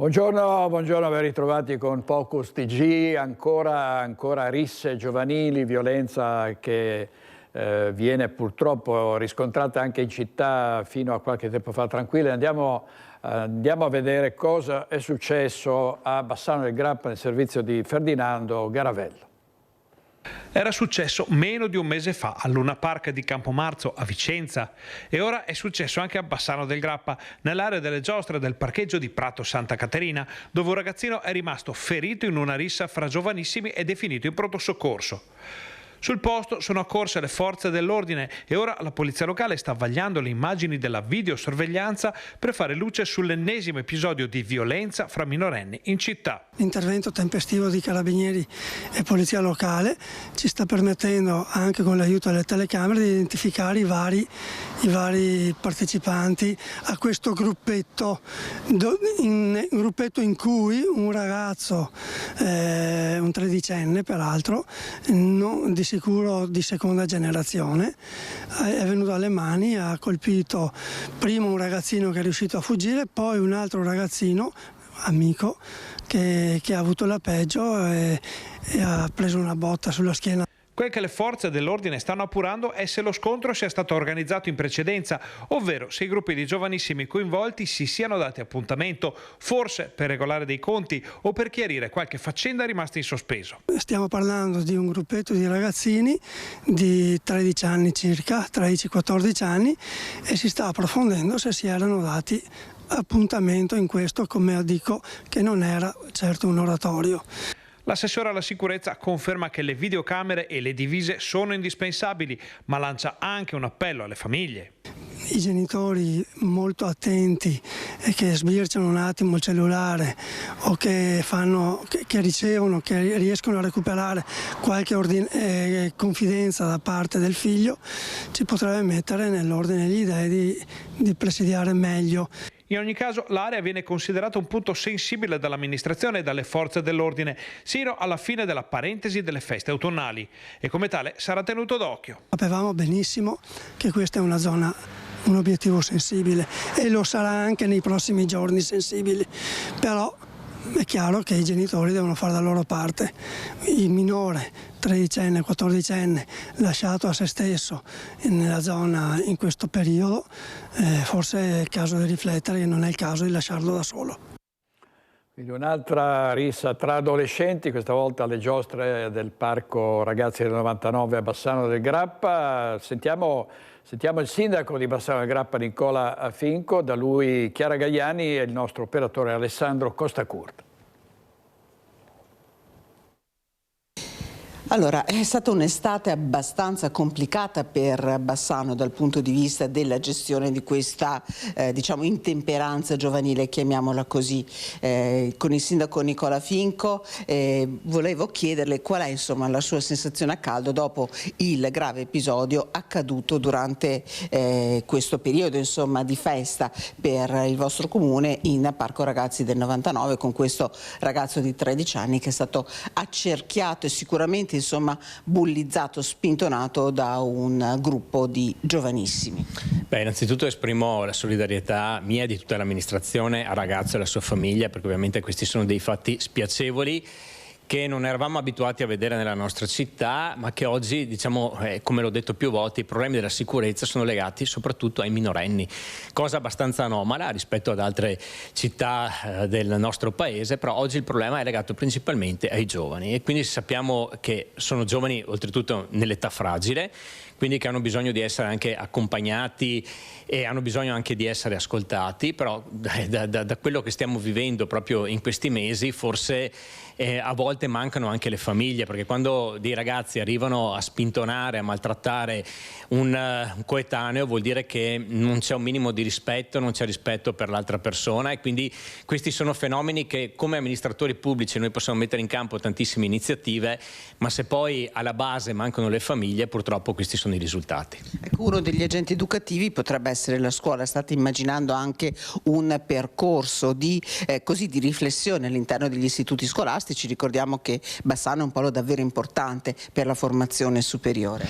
Buongiorno, buongiorno, ben ritrovati con Focus TG, ancora risse giovanili, violenza che viene purtroppo riscontrata anche in città fino a qualche tempo fa tranquille. Andiamo a vedere cosa è successo a Bassano del Grappa nel servizio di Ferdinando Garavello. Era successo meno di un mese fa al Luna Park di Campomarzo a Vicenza e ora è successo anche a Bassano del Grappa, nell'area delle giostre del parcheggio di Prato Santa Caterina, dove un ragazzino è rimasto ferito in una rissa fra giovanissimi ed è finito in pronto soccorso. Sul posto sono accorse le forze dell'ordine e ora la polizia locale sta vagliando le immagini della videosorveglianza per fare luce sull'ennesimo episodio di violenza fra minorenni in città. L'intervento tempestivo di carabinieri e polizia locale ci sta permettendo, anche con l'aiuto delle telecamere, di identificare i vari partecipanti a questo gruppetto, un gruppetto in cui un ragazzo, un tredicenne peraltro, di sicuro di seconda generazione, è venuto alle mani, ha colpito prima un ragazzino che è riuscito a fuggire, poi un altro ragazzino amico che ha avuto la peggio e ha preso una botta sulla schiena. Quel che le forze dell'ordine stanno appurando è se lo scontro sia stato organizzato in precedenza, ovvero se i gruppi di giovanissimi coinvolti si siano dati appuntamento, forse per regolare dei conti o per chiarire qualche faccenda rimasta in sospeso. Stiamo parlando di un gruppetto di ragazzini di 13 anni circa, 13-14 anni, e si sta approfondendo se si erano dati appuntamento in questo, come dico, che non era certo un oratorio. L'assessore alla sicurezza conferma che le videocamere e le divise sono indispensabili, ma lancia anche un appello alle famiglie. I genitori molto attenti e che sbirciano un attimo il cellulare o che ricevono, che riescono a recuperare qualche confidenza da parte del figlio, ci potrebbe mettere nell'ordine degli dei di presidiare meglio. In ogni caso l'area viene considerata un punto sensibile dall'amministrazione e dalle forze dell'ordine, sino alla fine della parentesi delle feste autunnali, e come tale sarà tenuto d'occhio. Sapevamo benissimo che questa è una zona, un obiettivo sensibile, e lo sarà anche nei prossimi giorni sensibili, però è chiaro che i genitori devono fare la loro parte. Il minore, 13enne, 14enne, lasciato a se stesso nella zona in questo periodo, forse è il caso di riflettere che non è il caso di lasciarlo da solo. Quindi un'altra rissa tra adolescenti, questa volta alle giostre del Parco Ragazzi del 99 a Bassano del Grappa. Sentiamo il sindaco di Bassano del Grappa, Nicola Finco, da lui Chiara Gaiani e il nostro operatore Alessandro Costacurta. Allora, è stata un'estate abbastanza complicata per Bassano dal punto di vista della gestione di questa intemperanza giovanile, chiamiamola così. Con il sindaco Nicola Finco volevo chiederle qual è la sua sensazione a caldo dopo il grave episodio accaduto durante questo periodo di festa per il vostro comune in Parco Ragazzi del 99, con questo ragazzo di 13 anni che è stato accerchiato e sicuramente bullizzato, spintonato da un gruppo di giovanissimi. Innanzitutto esprimo la solidarietà mia e di tutta l'amministrazione al ragazzo e alla sua famiglia, perché ovviamente questi sono dei fatti spiacevoli che non eravamo abituati a vedere nella nostra città, ma che oggi, come l'ho detto più volte, i problemi della sicurezza sono legati soprattutto ai minorenni, cosa abbastanza anomala rispetto ad altre città del nostro paese, però oggi il problema è legato principalmente ai giovani, e quindi sappiamo che sono giovani oltretutto nell'età fragile, quindi che hanno bisogno di essere anche accompagnati e hanno bisogno anche di essere ascoltati, però da quello che stiamo vivendo proprio in questi mesi forse a volte mancano anche le famiglie, perché quando dei ragazzi arrivano a spintonare, a maltrattare un coetaneo, vuol dire che non c'è un minimo di rispetto, non c'è rispetto per l'altra persona, e quindi questi sono fenomeni che come amministratori pubblici noi possiamo mettere in campo tantissime iniziative, ma se poi alla base mancano le famiglie, purtroppo questi sono i risultati. Ecco, uno degli agenti educativi potrebbe essere la scuola. State immaginando anche un percorso di riflessione all'interno degli istituti scolastici. Ricordiamo sappiamo che Bassano è un polo davvero importante per la formazione superiore.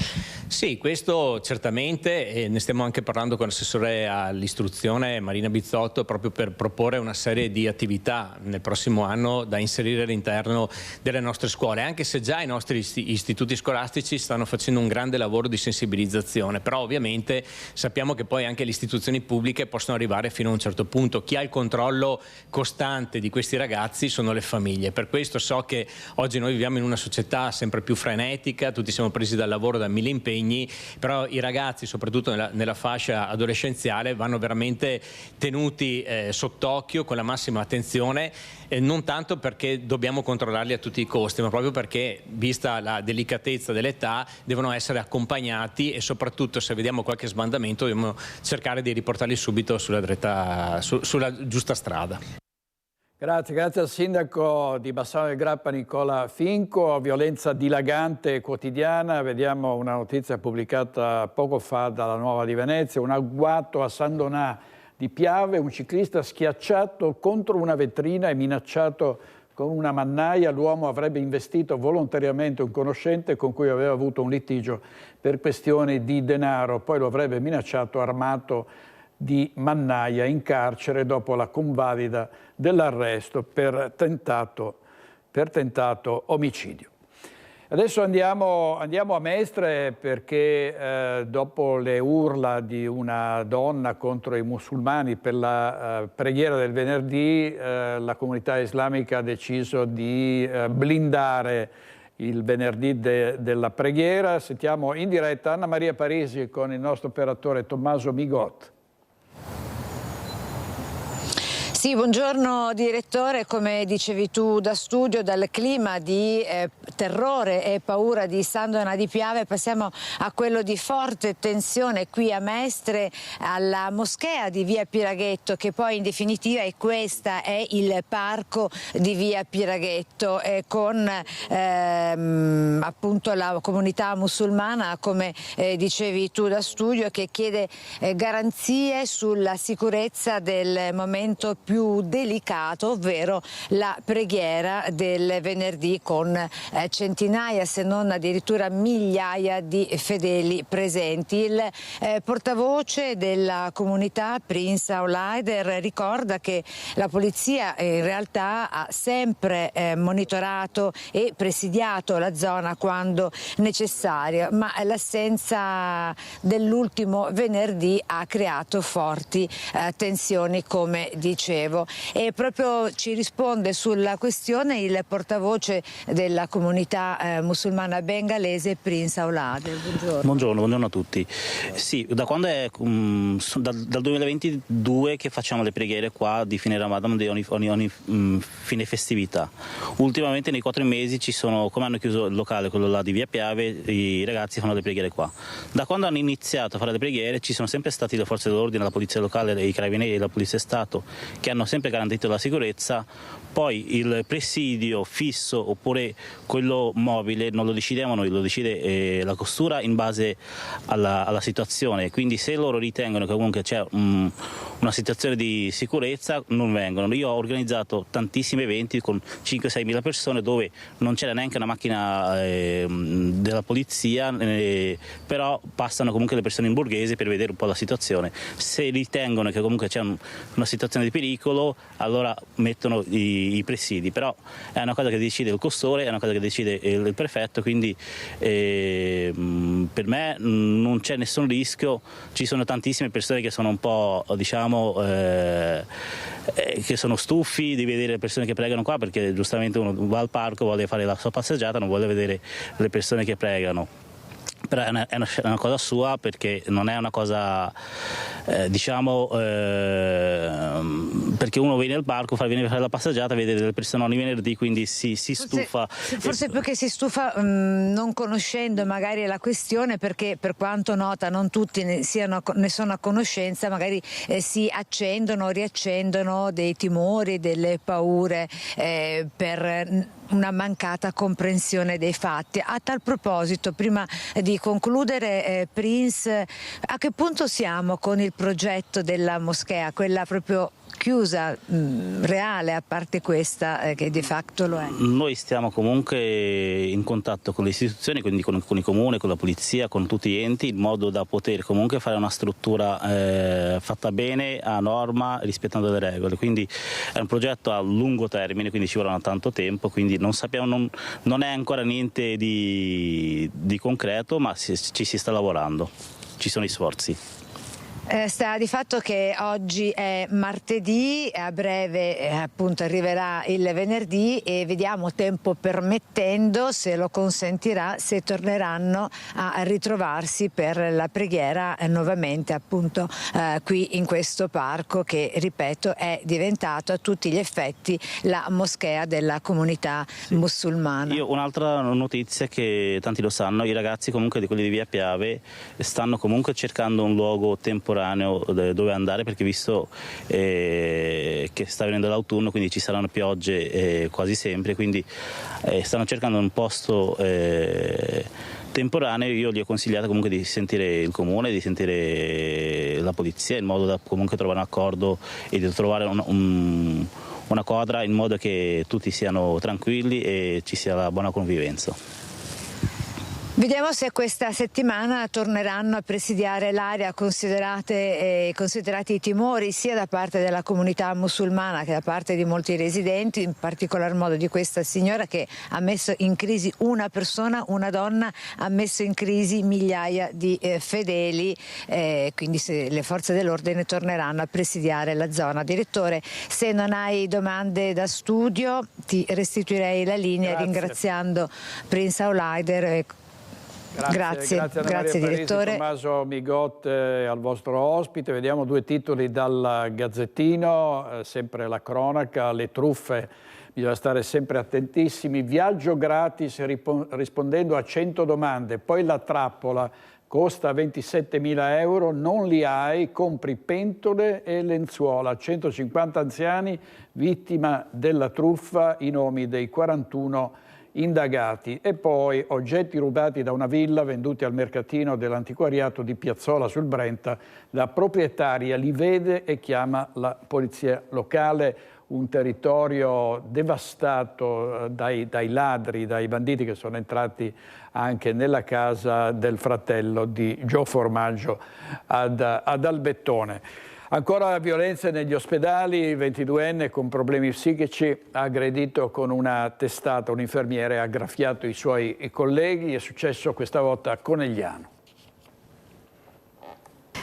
Sì, questo certamente, e ne stiamo anche parlando con l'assessore all'istruzione Marina Bizzotto, proprio per proporre una serie di attività nel prossimo anno da inserire all'interno delle nostre scuole, anche se già i nostri istituti scolastici stanno facendo un grande lavoro di sensibilizzazione, però ovviamente sappiamo che poi anche le istituzioni pubbliche possono arrivare fino a un certo punto. Chi ha il controllo costante di questi ragazzi sono le famiglie. Per questo so che oggi noi viviamo in una società sempre più frenetica, tutti siamo presi dal lavoro, da mille impegni, però i ragazzi, soprattutto nella fascia adolescenziale, vanno veramente tenuti sott'occhio con la massima attenzione, non tanto perché dobbiamo controllarli a tutti i costi, ma proprio perché, vista la delicatezza dell'età, devono essere accompagnati e soprattutto, se vediamo qualche sbandamento, dobbiamo cercare di riportarli subito sulla giusta strada. Grazie al sindaco di Bassano del Grappa Nicola Finco. Violenza dilagante quotidiana, vediamo una notizia pubblicata poco fa dalla Nuova di Venezia, un agguato a San Donà di Piave, un ciclista schiacciato contro una vetrina e minacciato con una mannaia. L'uomo avrebbe investito volontariamente un conoscente con cui aveva avuto un litigio per questioni di denaro, poi lo avrebbe minacciato armato di mannaia, in carcere dopo la convalida dell'arresto per tentato omicidio. Adesso andiamo a Mestre perché dopo le urla di una donna contro i musulmani per la preghiera del venerdì, la comunità islamica ha deciso di blindare il venerdì della preghiera. Sentiamo in diretta Anna Maria Parisi con il nostro operatore Tommaso Migot. Sì, buongiorno direttore, come dicevi tu da studio, dal clima di terrore e paura di San Donà di Piave passiamo a quello di forte tensione qui a Mestre, alla moschea di via Piraghetto, che poi in definitiva è il parco di via Piraghetto, con appunto la comunità musulmana, come dicevi tu da studio, che chiede garanzie sulla sicurezza del momento più delicato, ovvero la preghiera del venerdì, con centinaia se non addirittura migliaia di fedeli presenti. Il portavoce della comunità, Prince Aulaider, ricorda che la polizia in realtà ha sempre monitorato e presidiato la zona quando necessario, ma l'assenza dell'ultimo venerdì ha creato forti tensioni, come dicevo. E proprio ci risponde sulla questione il portavoce della comunità musulmana bengalese, Prince Aulaider. Buongiorno a tutti. Sì, da quando è dal 2022 che facciamo le preghiere qua di fine Ramadan, di ogni fine festività. Ultimamente nei 4 mesi come hanno chiuso il locale, quello là di via Piave, i ragazzi fanno le preghiere qua. Da quando hanno iniziato a fare le preghiere ci sono sempre stati le forze dell'ordine, la polizia locale, i carabinieri e la polizia Stato, che hanno sempre garantito la sicurezza. Poi il presidio fisso oppure quello mobile non lo decidiamo noi, lo decide la questura in base alla situazione, quindi se loro ritengono che comunque c'è una situazione di sicurezza non vengono. Io ho organizzato tantissimi eventi con 5-6 mila persone dove non c'era neanche una macchina della polizia, però passano comunque le persone in borghese per vedere un po' la situazione. Se ritengono che comunque c'è una situazione di pericolo, allora mettono i presidi, però è una cosa che decide il questore, è una cosa che decide il prefetto, quindi per me non c'è nessun rischio. Ci sono tantissime persone che sono un po', diciamo, che sono stufi di vedere le persone che pregano qua, perché giustamente uno va al parco, vuole fare la sua passeggiata, non vuole vedere le persone che pregano. Però è una cosa sua, perché non è una cosa, diciamo, perché uno viene al parco, viene a fare la passeggiata, vede delle persone ogni venerdì, quindi si stufa. Forse più che si stufa non conoscendo magari la questione, perché per quanto nota non tutti ne sono a conoscenza, magari si accendono o riaccendono dei timori, delle paure per una mancata comprensione dei fatti. A tal proposito, prima di concludere, Prince, a che punto siamo con il progetto della moschea, quella proprio chiusa, reale, a parte questa che di facto lo è? Noi stiamo comunque in contatto con le istituzioni, quindi con i comuni, con la polizia, con tutti gli enti, in modo da poter comunque fare una struttura fatta bene, a norma, rispettando le regole. Quindi è un progetto a lungo termine, quindi ci vorrà tanto tempo, quindi non sappiamo, non è ancora niente di concreto, ma ci si sta lavorando, ci sono gli sforzi. Sta di fatto che oggi è martedì, a breve appunto arriverà il venerdì e vediamo, tempo permettendo, se lo consentirà, se torneranno a ritrovarsi per la preghiera nuovamente appunto qui in questo parco che, ripeto, è diventato a tutti gli effetti la moschea della comunità musulmana. Io un'altra notizia che tanti lo sanno, i ragazzi comunque di quelli di Via Piave stanno comunque cercando un luogo temporaneo dove andare, perché visto che sta venendo l'autunno, quindi ci saranno piogge quasi sempre, quindi stanno cercando un posto temporaneo. Io gli ho consigliato comunque di sentire il comune, di sentire la polizia, in modo da comunque trovare un accordo e di trovare una quadra in modo che tutti siano tranquilli e ci sia la buona convivenza. Vediamo se questa settimana torneranno a presidiare l'area considerati i timori sia da parte della comunità musulmana che da parte di molti residenti, in particolar modo di questa signora che ha messo in crisi una persona, una donna, ha messo in crisi migliaia di fedeli, quindi se le forze dell'ordine torneranno a presidiare la zona. Direttore, se non hai domande da studio ti restituirei la linea. Grazie. Ringraziando Prince Auleider. Grazie direttore. Tommaso Migot al vostro ospite. Vediamo due titoli dal Gazzettino, sempre la cronaca, le truffe, bisogna stare sempre attentissimi, viaggio gratis rispondendo a 100 domande, poi la trappola, costa 27.000 euro, non li hai, compri pentole e lenzuola, 150 anziani vittima della truffa, i nomi dei 41 indagati. E poi oggetti rubati da una villa venduti al mercatino dell'antiquariato di Piazzola sul Brenta, la proprietaria li vede e chiama la polizia locale. Un territorio devastato dai ladri, dai banditi che sono entrati anche nella casa del fratello di Gio Formaggio ad Albettone. Ancora violenze negli ospedali, 22enne con problemi psichici ha aggredito con una testata un infermiere, ha graffiato i suoi colleghi, è successo questa volta a Conegliano.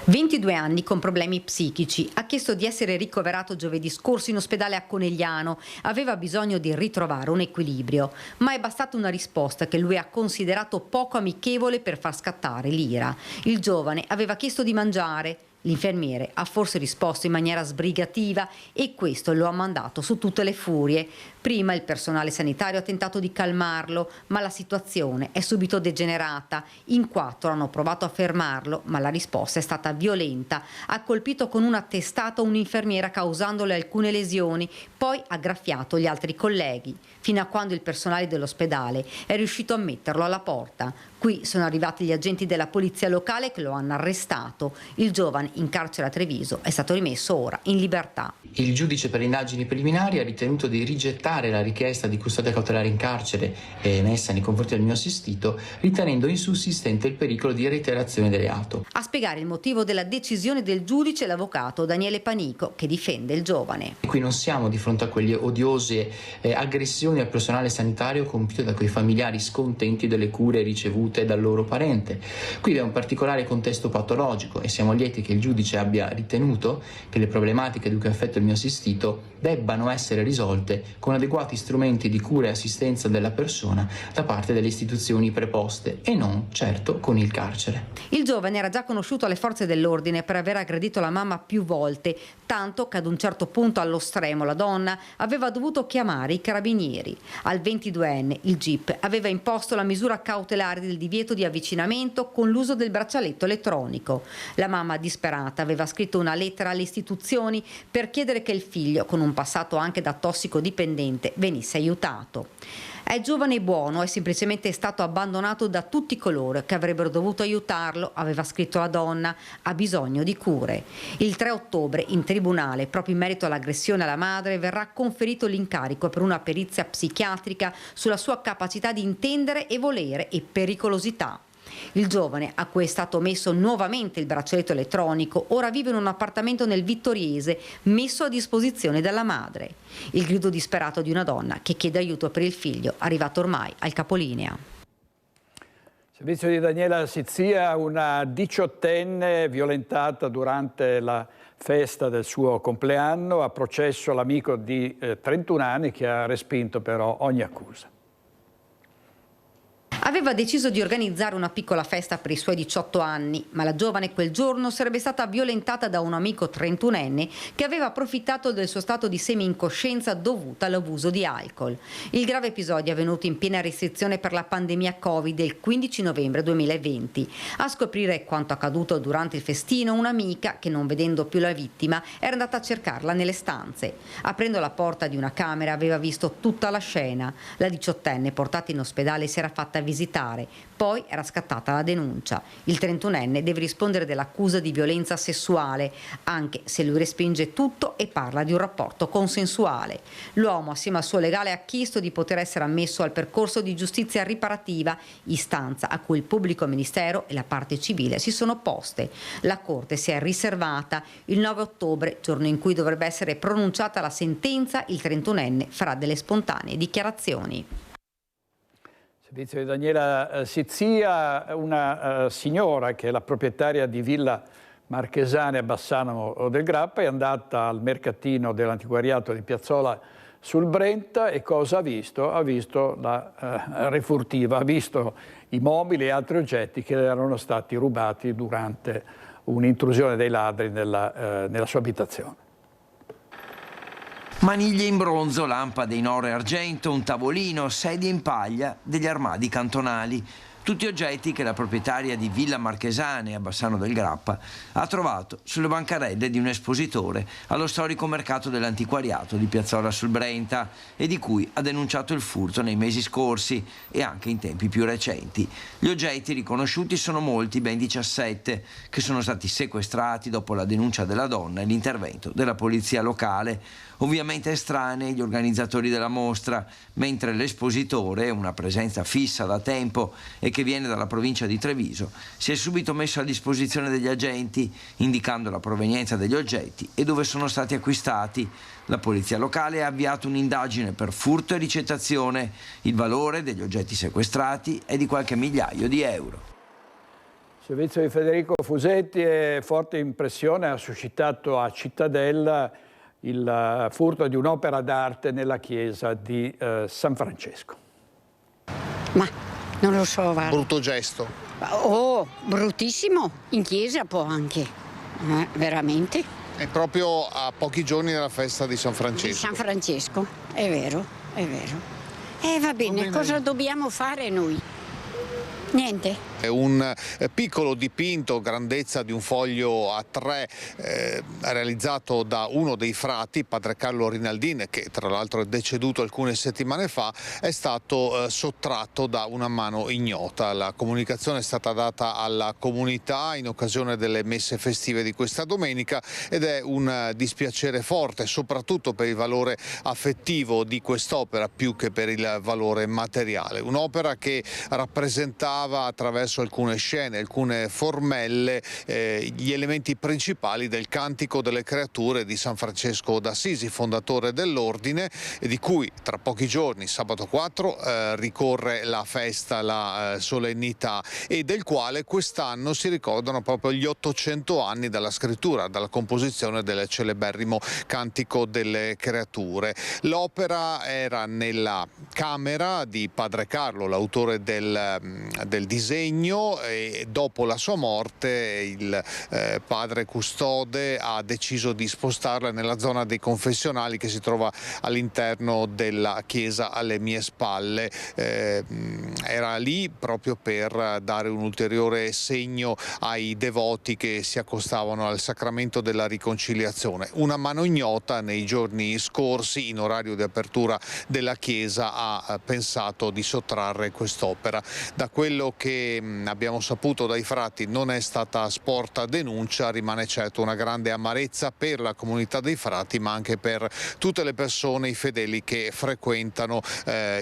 22 anni con problemi psichici, ha chiesto di essere ricoverato giovedì scorso in ospedale a Conegliano, aveva bisogno di ritrovare un equilibrio, ma è bastata una risposta che lui ha considerato poco amichevole per far scattare l'ira. Il giovane aveva chiesto di mangiare. L'infermiere ha forse risposto in maniera sbrigativa e questo lo ha mandato su tutte le furie. Prima il personale sanitario ha tentato di calmarlo, ma la situazione è subito degenerata. In 4 hanno provato a fermarlo, ma la risposta è stata violenta. Ha colpito con una testata un'infermiera causandole alcune lesioni, poi ha graffiato gli altri colleghi, fino a quando il personale dell'ospedale è riuscito a metterlo alla porta. Qui sono arrivati gli agenti della polizia locale che lo hanno arrestato. Il giovane in carcere a Treviso è stato rimesso ora in libertà. Il giudice per le indagini preliminari ha ritenuto di rigettare la richiesta di custodia cautelare in carcere emessa nei confronti del mio assistito, ritenendo insussistente il pericolo di reiterazione del reato. A spiegare il motivo della decisione del giudice l'avvocato Daniele Panico, che difende il giovane. Qui non siamo di fronte a quelle odiose aggressioni al personale sanitario compite da quei familiari scontenti delle cure ricevute dal loro parente. Qui è un particolare contesto patologico e siamo lieti che il giudice abbia ritenuto che le problematiche di cui è affetto il mio assistito debbano essere risolte con adeguati strumenti di cura e assistenza della persona da parte delle istituzioni preposte e non certo con il carcere. Il giovane era già conosciuto alle forze dell'ordine per aver aggredito la mamma più volte, tanto che ad un certo punto allo stremo la donna aveva dovuto chiamare i carabinieri. Al 22enne il GIP aveva imposto la misura cautelare del divieto di avvicinamento con l'uso del braccialetto elettronico. La mamma disperata aveva scritto una lettera alle istituzioni per chiedere che il figlio, con un passato anche da tossicodipendente, finalmente venisse aiutato. È giovane e buono, è semplicemente stato abbandonato da tutti coloro che avrebbero dovuto aiutarlo, aveva scritto la donna, ha bisogno di cure. Il 3 ottobre in tribunale, proprio in merito all'aggressione alla madre, verrà conferito l'incarico per una perizia psichiatrica sulla sua capacità di intendere e volere e pericolosità. Il giovane, a cui è stato messo nuovamente il braccialetto elettronico, ora vive in un appartamento nel Vittoriese messo a disposizione dalla madre. Il grido disperato di una donna che chiede aiuto per il figlio, arrivato ormai al capolinea. Servizio di Daniela Sizia, una 18enne violentata durante la festa del suo compleanno, a processo l'amico di 31 anni che ha respinto però ogni accusa. Aveva deciso di organizzare una piccola festa per i suoi 18 anni, ma la giovane quel giorno sarebbe stata violentata da un amico 31enne che aveva approfittato del suo stato di semi-incoscienza dovuta all'abuso di alcol. Il grave episodio è avvenuto in piena restrizione per la pandemia Covid il 15 novembre 2020. A scoprire quanto accaduto durante il festino, un'amica, che non vedendo più la vittima, era andata a cercarla nelle stanze. Aprendo la porta di una camera aveva visto tutta la scena. La 18enne, portata in ospedale, si era fatta visitare, poi era scattata la denuncia. Il 31enne deve rispondere dell'accusa di violenza sessuale, anche se lui respinge tutto e parla di un rapporto consensuale. L'uomo, assieme al suo legale, ha chiesto di poter essere ammesso al percorso di giustizia riparativa, istanza a cui il pubblico ministero e la parte civile si sono opposte. La Corte si è riservata. Il 9 ottobre, giorno in cui dovrebbe essere pronunciata la sentenza, il 31enne farà delle spontanee dichiarazioni. Servizio di Daniela Sizia, una signora che è la proprietaria di Villa Marchesane a Bassano del Grappa, è andata al mercatino dell'antiquariato di Piazzola sul Brenta e cosa ha visto? Ha visto la refurtiva, ha visto i mobili e altri oggetti che le erano stati rubati durante un'intrusione dei ladri nella sua abitazione. Maniglie in bronzo, lampade in oro e argento, un tavolino, sedie in paglia, degli armadi cantonali. Tutti oggetti che la proprietaria di Villa Marchesane a Bassano del Grappa ha trovato sulle bancarelle di un espositore allo storico mercato dell'antiquariato di Piazzola sul Brenta e di cui ha denunciato il furto nei mesi scorsi e anche in tempi più recenti. Gli oggetti riconosciuti sono molti, ben 17, che sono stati sequestrati dopo la denuncia della donna e l'intervento della polizia locale. Ovviamente estranei gli organizzatori della mostra, mentre l'espositore, una presenza fissa da tempo e che viene dalla provincia di Treviso, si è subito messo a disposizione degli agenti, indicando la provenienza degli oggetti e dove sono stati acquistati. La polizia locale ha avviato un'indagine per furto e ricettazione. Il valore degli oggetti sequestrati è di qualche migliaio di euro. Il servizio di Federico Fusetti, forte impressione ha suscitato a Cittadella il furto di un'opera d'arte nella chiesa di San Francesco. Ma non lo so, guarda. Brutto gesto. Oh, bruttissimo. In chiesa può anche. Veramente. È proprio a pochi giorni dalla festa di San Francesco. Di San Francesco, è vero, è vero. Va bene, cosa dobbiamo fare noi? Niente. È un piccolo dipinto, grandezza di un foglio A3, realizzato da uno dei frati, padre Carlo Rinaldin, che tra l'altro è deceduto alcune settimane fa, è stato sottratto da una mano ignota. La comunicazione è stata data alla comunità in occasione delle messe festive di questa domenica ed è un dispiacere forte, soprattutto per il valore affettivo di quest'opera più che per il valore materiale. Un'opera che rappresentava attraverso alcune scene, alcune formelle, gli elementi principali del Cantico delle Creature di San Francesco d'Assisi, fondatore dell'ordine, di cui tra pochi giorni, sabato 4, ricorre la festa, la solennità, e del quale quest'anno si ricordano proprio gli 800 anni dalla scrittura, dalla composizione del celeberrimo Cantico delle Creature. L'opera era nella camera di padre Carlo, l'autore del disegno, e dopo la sua morte il padre custode ha deciso di spostarla nella zona dei confessionali che si trova all'interno della chiesa alle mie spalle. Era lì proprio per dare un ulteriore segno ai devoti che si accostavano al sacramento della riconciliazione. Una mano ignota nei giorni scorsi, in orario di apertura della chiesa, ha pensato di sottrarre quest'opera. Da quello che abbiamo saputo dai frati non è stata sporta denuncia, rimane certo una grande amarezza per la comunità dei frati, ma anche per tutte le persone, i fedeli che frequentano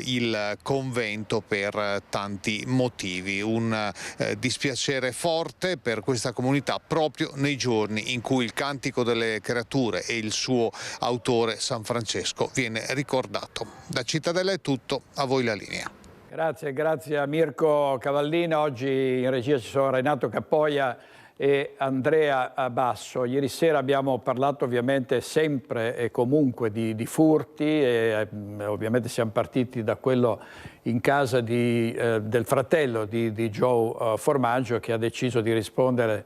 il convento per tanti motivi. Un dispiacere forte per questa comunità proprio nei giorni in cui il Cantico delle Creature e il suo autore San Francesco viene ricordato. Da Cittadella è tutto, a voi la linea. Grazie a Mirko Cavallino. Oggi in regia ci sono Renato Cappoia e Andrea Basso. Ieri sera abbiamo parlato ovviamente sempre e comunque di furti e ovviamente siamo partiti da quello in casa del fratello di Joe Formaggio, che ha deciso di rispondere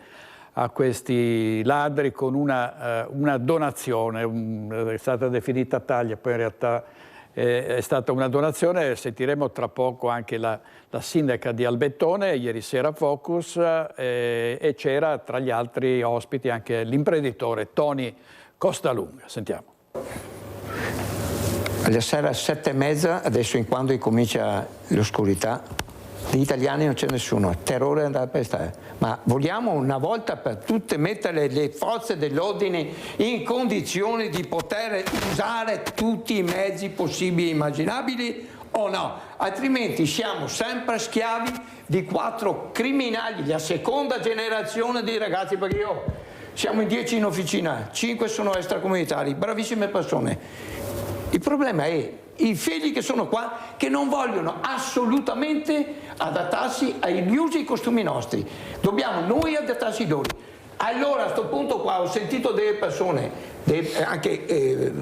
a questi ladri con una donazione, è stata definita taglia, poi in realtà è stata una donazione. Sentiremo tra poco anche la sindaca di Albettone, ieri sera a Focus, e c'era tra gli altri ospiti anche l'imprenditore Tony Costalunga. Sentiamo. Alla sera 7:30, adesso in quando incomincia l'oscurità, di italiani non c'è nessuno, terrore andare per stare. Ma vogliamo una volta per tutte mettere le forze dell'ordine in condizione di poter usare tutti i mezzi possibili e immaginabili o no? Altrimenti siamo sempre schiavi di 4 criminali, la seconda generazione di ragazzi, perché siamo in 10 in officina, 5 sono extracomunitari, bravissime persone. Il problema è i figli che sono qua, che non vogliono assolutamente adattarsi agli usi e ai costumi nostri. Dobbiamo noi adattarsi loro. Allora a questo punto qua ho sentito delle persone, anche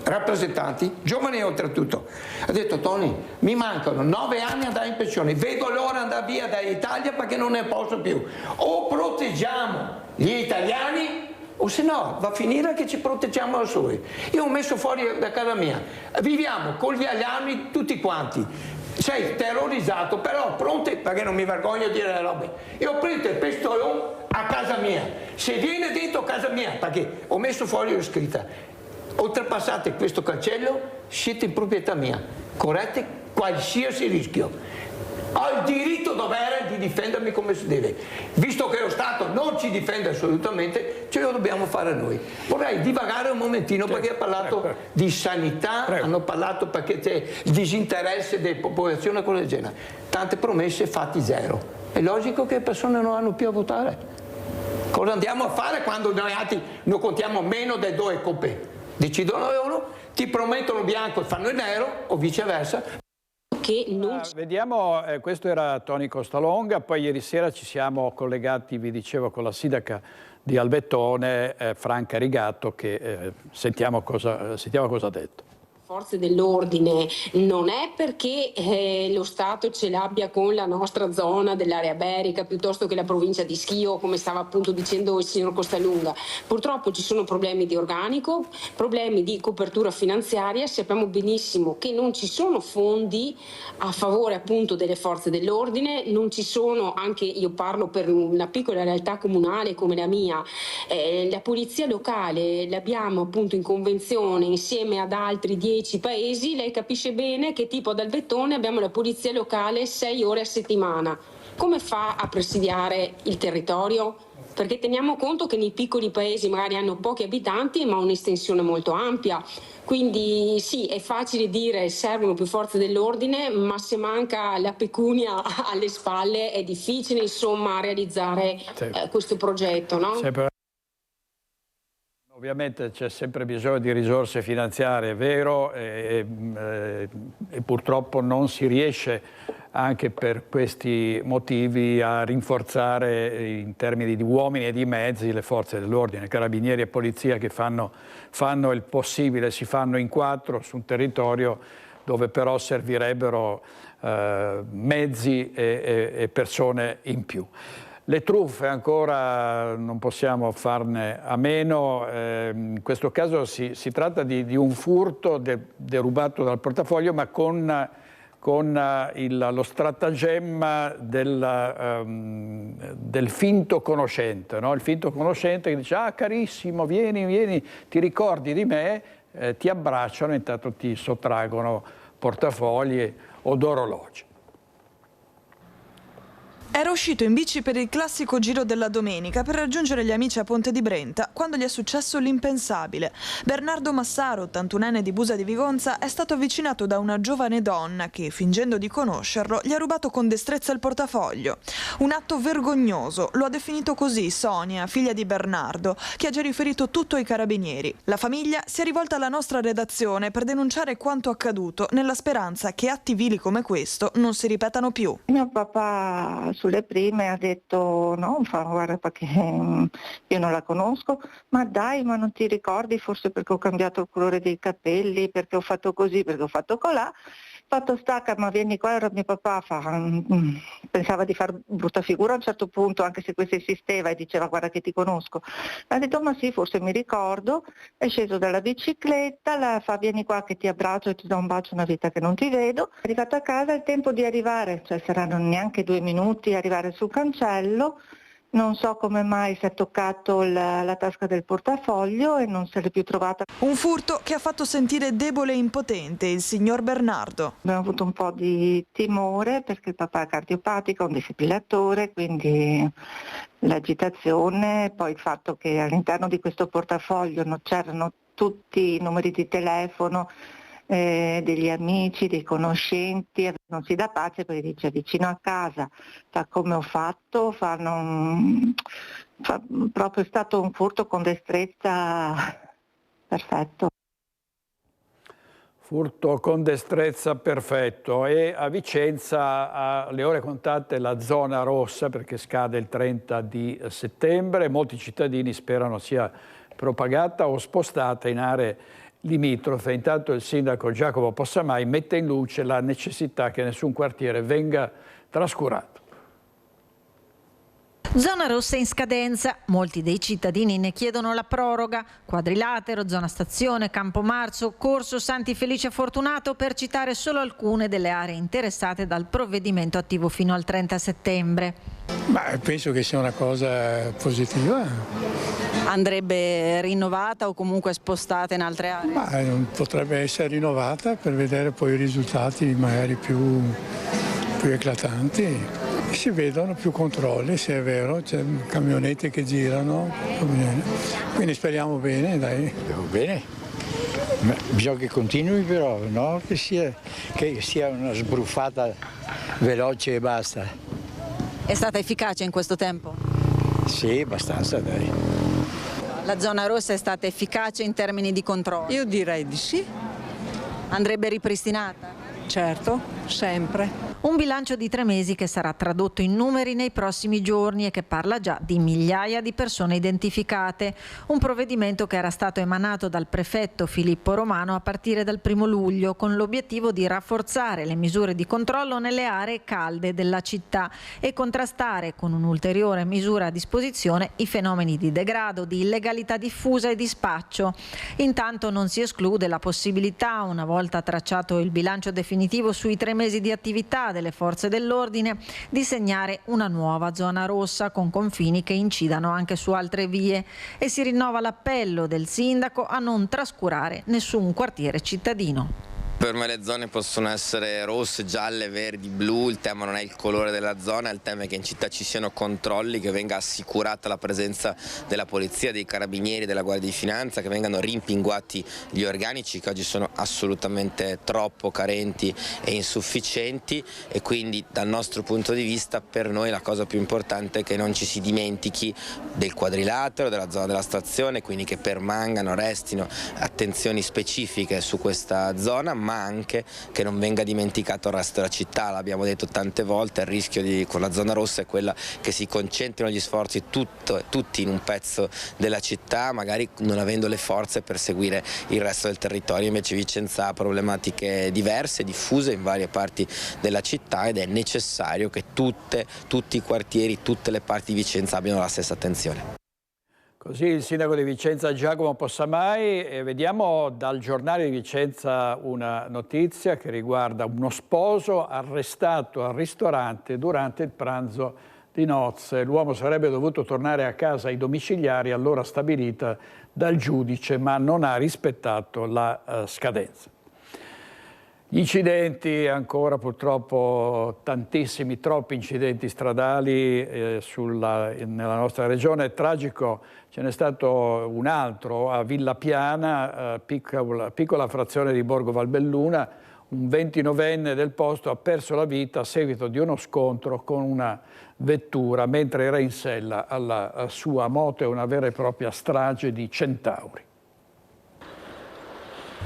rappresentanti, giovani oltretutto, ha detto: Tony, mi mancano 9 anni ad andare in pensione, vedo l'ora di andare via dall'Italia perché non ne posso più. O proteggiamo gli italiani, o se no va a finire che ci proteggiamo da soli. Io ho messo fuori da casa mia, viviamo con gli allarmi tutti quanti, sei terrorizzato, però pronti, perché non mi vergogno di dire le robe. Io ho preso il pistolone a casa mia, se viene dentro casa mia, perché ho messo fuori la scritta: oltrepassate questo cancello, siete in proprietà mia, correte qualsiasi rischio. Ho il diritto dovere di difendermi come si deve. Visto che lo Stato non ci difende assolutamente, ce lo dobbiamo fare noi. Vorrei divagare un momentino, perché ha parlato di sanità, hanno parlato perché c'è il disinteresse delle popolazioni e cose del genere. Tante promesse, fatti zero. È logico che le persone non hanno più a votare. Cosa andiamo a fare quando noi altri non contiamo meno delle 2 coppe? Decidono loro, ti promettono bianco e fanno il nero, o viceversa. Vediamo, questo era Tony Costalunga, poi ieri sera ci siamo collegati, vi dicevo, con la sindaca di Albettone, Franca Rigatto, che sentiamo cosa ha detto. Forze dell'ordine non è perché lo Stato ce l'abbia con la nostra zona dell'area berica piuttosto che la provincia di Schio, come stava appunto dicendo il signor Costalunga. Purtroppo ci sono problemi di organico, problemi di copertura finanziaria, sappiamo benissimo che non ci sono fondi a favore appunto delle forze dell'ordine, non ci sono, anche io parlo per una piccola realtà comunale come la mia, la polizia locale l'abbiamo appunto in convenzione insieme ad altri 10 paesi. Lei capisce bene che tipo ad Albettone abbiamo la polizia locale 6 ore a settimana. Come fa a presidiare il territorio? Perché teniamo conto che nei piccoli paesi magari hanno pochi abitanti ma un'estensione molto ampia. Quindi sì, è facile dire servono più forze dell'ordine, ma se manca la pecunia alle spalle è difficile insomma realizzare questo progetto, no? Ovviamente c'è sempre bisogno di risorse finanziarie, è vero, e purtroppo non si riesce anche per questi motivi a rinforzare in termini di uomini e di mezzi le forze dell'ordine, carabinieri e polizia che fanno il possibile, si fanno in 4 su un territorio dove però servirebbero mezzi e persone in più. Le truffe ancora non possiamo farne a meno, in questo caso si tratta di un furto derubato dal portafoglio, ma con lo stratagemma del finto conoscente, no? Il finto conoscente che dice: ah, carissimo, vieni, ti ricordi di me, ti abbracciano e intanto ti sottraggono portafogli od orologi. Era uscito in bici per il classico giro della domenica per raggiungere gli amici a Ponte di Brenta quando gli è successo l'impensabile. Bernardo Massaro, 81enne di Busa di Vigonza, è stato avvicinato da una giovane donna che, fingendo di conoscerlo, gli ha rubato con destrezza il portafoglio. Un atto vergognoso, lo ha definito così Sonia, figlia di Bernardo, che ha già riferito tutto ai carabinieri. La famiglia si è rivolta alla nostra redazione per denunciare quanto accaduto, nella speranza che atti vili come questo non si ripetano più. Mio papà sulle prime ha detto: no, guarda, perché io non la conosco, ma dai, ma non ti ricordi, forse perché ho cambiato il colore dei capelli, perché ho fatto così, perché ho fatto colà. Fatto stacca, ma vieni qua. Allora mio papà pensava di far brutta figura a un certo punto, anche se questo insisteva e diceva: guarda che ti conosco. Ha detto: ma sì, forse mi ricordo. È sceso dalla bicicletta, la fa: vieni qua che ti abbraccio e ti do un bacio, una vita che non ti vedo. È arrivato a casa, il tempo di arrivare, cioè saranno neanche 2 minuti, arrivare sul cancello. Non so come mai si è toccato la tasca del portafoglio e non se l'è più trovata. Un furto che ha fatto sentire debole e impotente il signor Bernardo. Abbiamo avuto un po' di timore perché il papà è cardiopatico, un defibrillatore, quindi l'agitazione, poi il fatto che all'interno di questo portafoglio non c'erano tutti i numeri di telefono degli amici, dei conoscenti, non si dà pace perché dice: vicino a casa, fa come ho fatto, proprio è stato un furto con destrezza perfetto. Furto con destrezza perfetto. E a Vicenza, alle ore contate, la zona rossa, perché scade il 30 di settembre. Molti cittadini sperano sia propagata o spostata in aree limitrofe. Intanto il sindaco Giacomo Possamai mette in luce la necessità che nessun quartiere venga trascurato. Zona rossa in scadenza, molti dei cittadini ne chiedono la proroga. Quadrilatero, zona stazione, Campomarzo, Corso Santi Felice Fortunato, per citare solo alcune delle aree interessate dal provvedimento attivo fino al 30 settembre. Ma penso che sia una cosa positiva. Andrebbe rinnovata o comunque spostata in altre aree? Ma potrebbe essere rinnovata per vedere poi i risultati magari più eclatanti. Si vedono più controlli, se è vero, c'è camionette che girano, quindi speriamo bene, dai. Bene, ma bisogna che continui però, no? Che sia una sbruffata veloce e basta. È stata efficace in questo tempo? Sì, abbastanza, dai. La zona rossa è stata efficace in termini di controllo? Io direi di sì. Andrebbe ripristinata? Certo, sempre. Un bilancio di 3 mesi che sarà tradotto in numeri nei prossimi giorni e che parla già di migliaia di persone identificate. Un provvedimento che era stato emanato dal prefetto Filippo Romano a partire dal 1° luglio con l'obiettivo di rafforzare le misure di controllo nelle aree calde della città e contrastare con un'ulteriore misura a disposizione i fenomeni di degrado, di illegalità diffusa e di spaccio. Intanto non si esclude la possibilità, una volta tracciato il bilancio definitivo sui 3 mesi di attività delle forze dell'ordine, di segnare una nuova zona rossa con confini che incidano anche su altre vie, e si rinnova l'appello del sindaco a non trascurare nessun quartiere cittadino. Per me le zone possono essere rosse, gialle, verdi, blu, il tema non è il colore della zona, il tema è che in città ci siano controlli, che venga assicurata la presenza della polizia, dei carabinieri, della Guardia di Finanza, che vengano rimpinguati gli organici che oggi sono assolutamente troppo carenti e insufficienti, e quindi dal nostro punto di vista per noi la cosa più importante è che non ci si dimentichi del quadrilatero, della zona della stazione, quindi che permangano, restino attenzioni specifiche su questa zona, ma ma anche che non venga dimenticato il resto della città. L'abbiamo detto tante volte, il rischio con la zona rossa è quella che si concentrino gli sforzi tutti in un pezzo della città, magari non avendo le forze per seguire il resto del territorio. Invece Vicenza ha problematiche diverse, diffuse in varie parti della città, ed è necessario che tutti i quartieri, tutte le parti di Vicenza abbiano la stessa attenzione. Così il sindaco di Vicenza Giacomo Possamai. E vediamo dal giornale di Vicenza una notizia che riguarda uno sposo arrestato al ristorante durante il pranzo di nozze. L'uomo sarebbe dovuto tornare a casa ai domiciliari all'ora stabilita dal giudice, ma non ha rispettato la scadenza. Gli incidenti, ancora purtroppo tantissimi, troppi incidenti stradali nella nostra regione. Tragico, ce n'è stato un altro a Villa Piana, piccola frazione di Borgo Valbelluna. Un 29enne del posto ha perso la vita a seguito di uno scontro con una vettura mentre era in sella alla sua moto. È una vera e propria strage di centauri.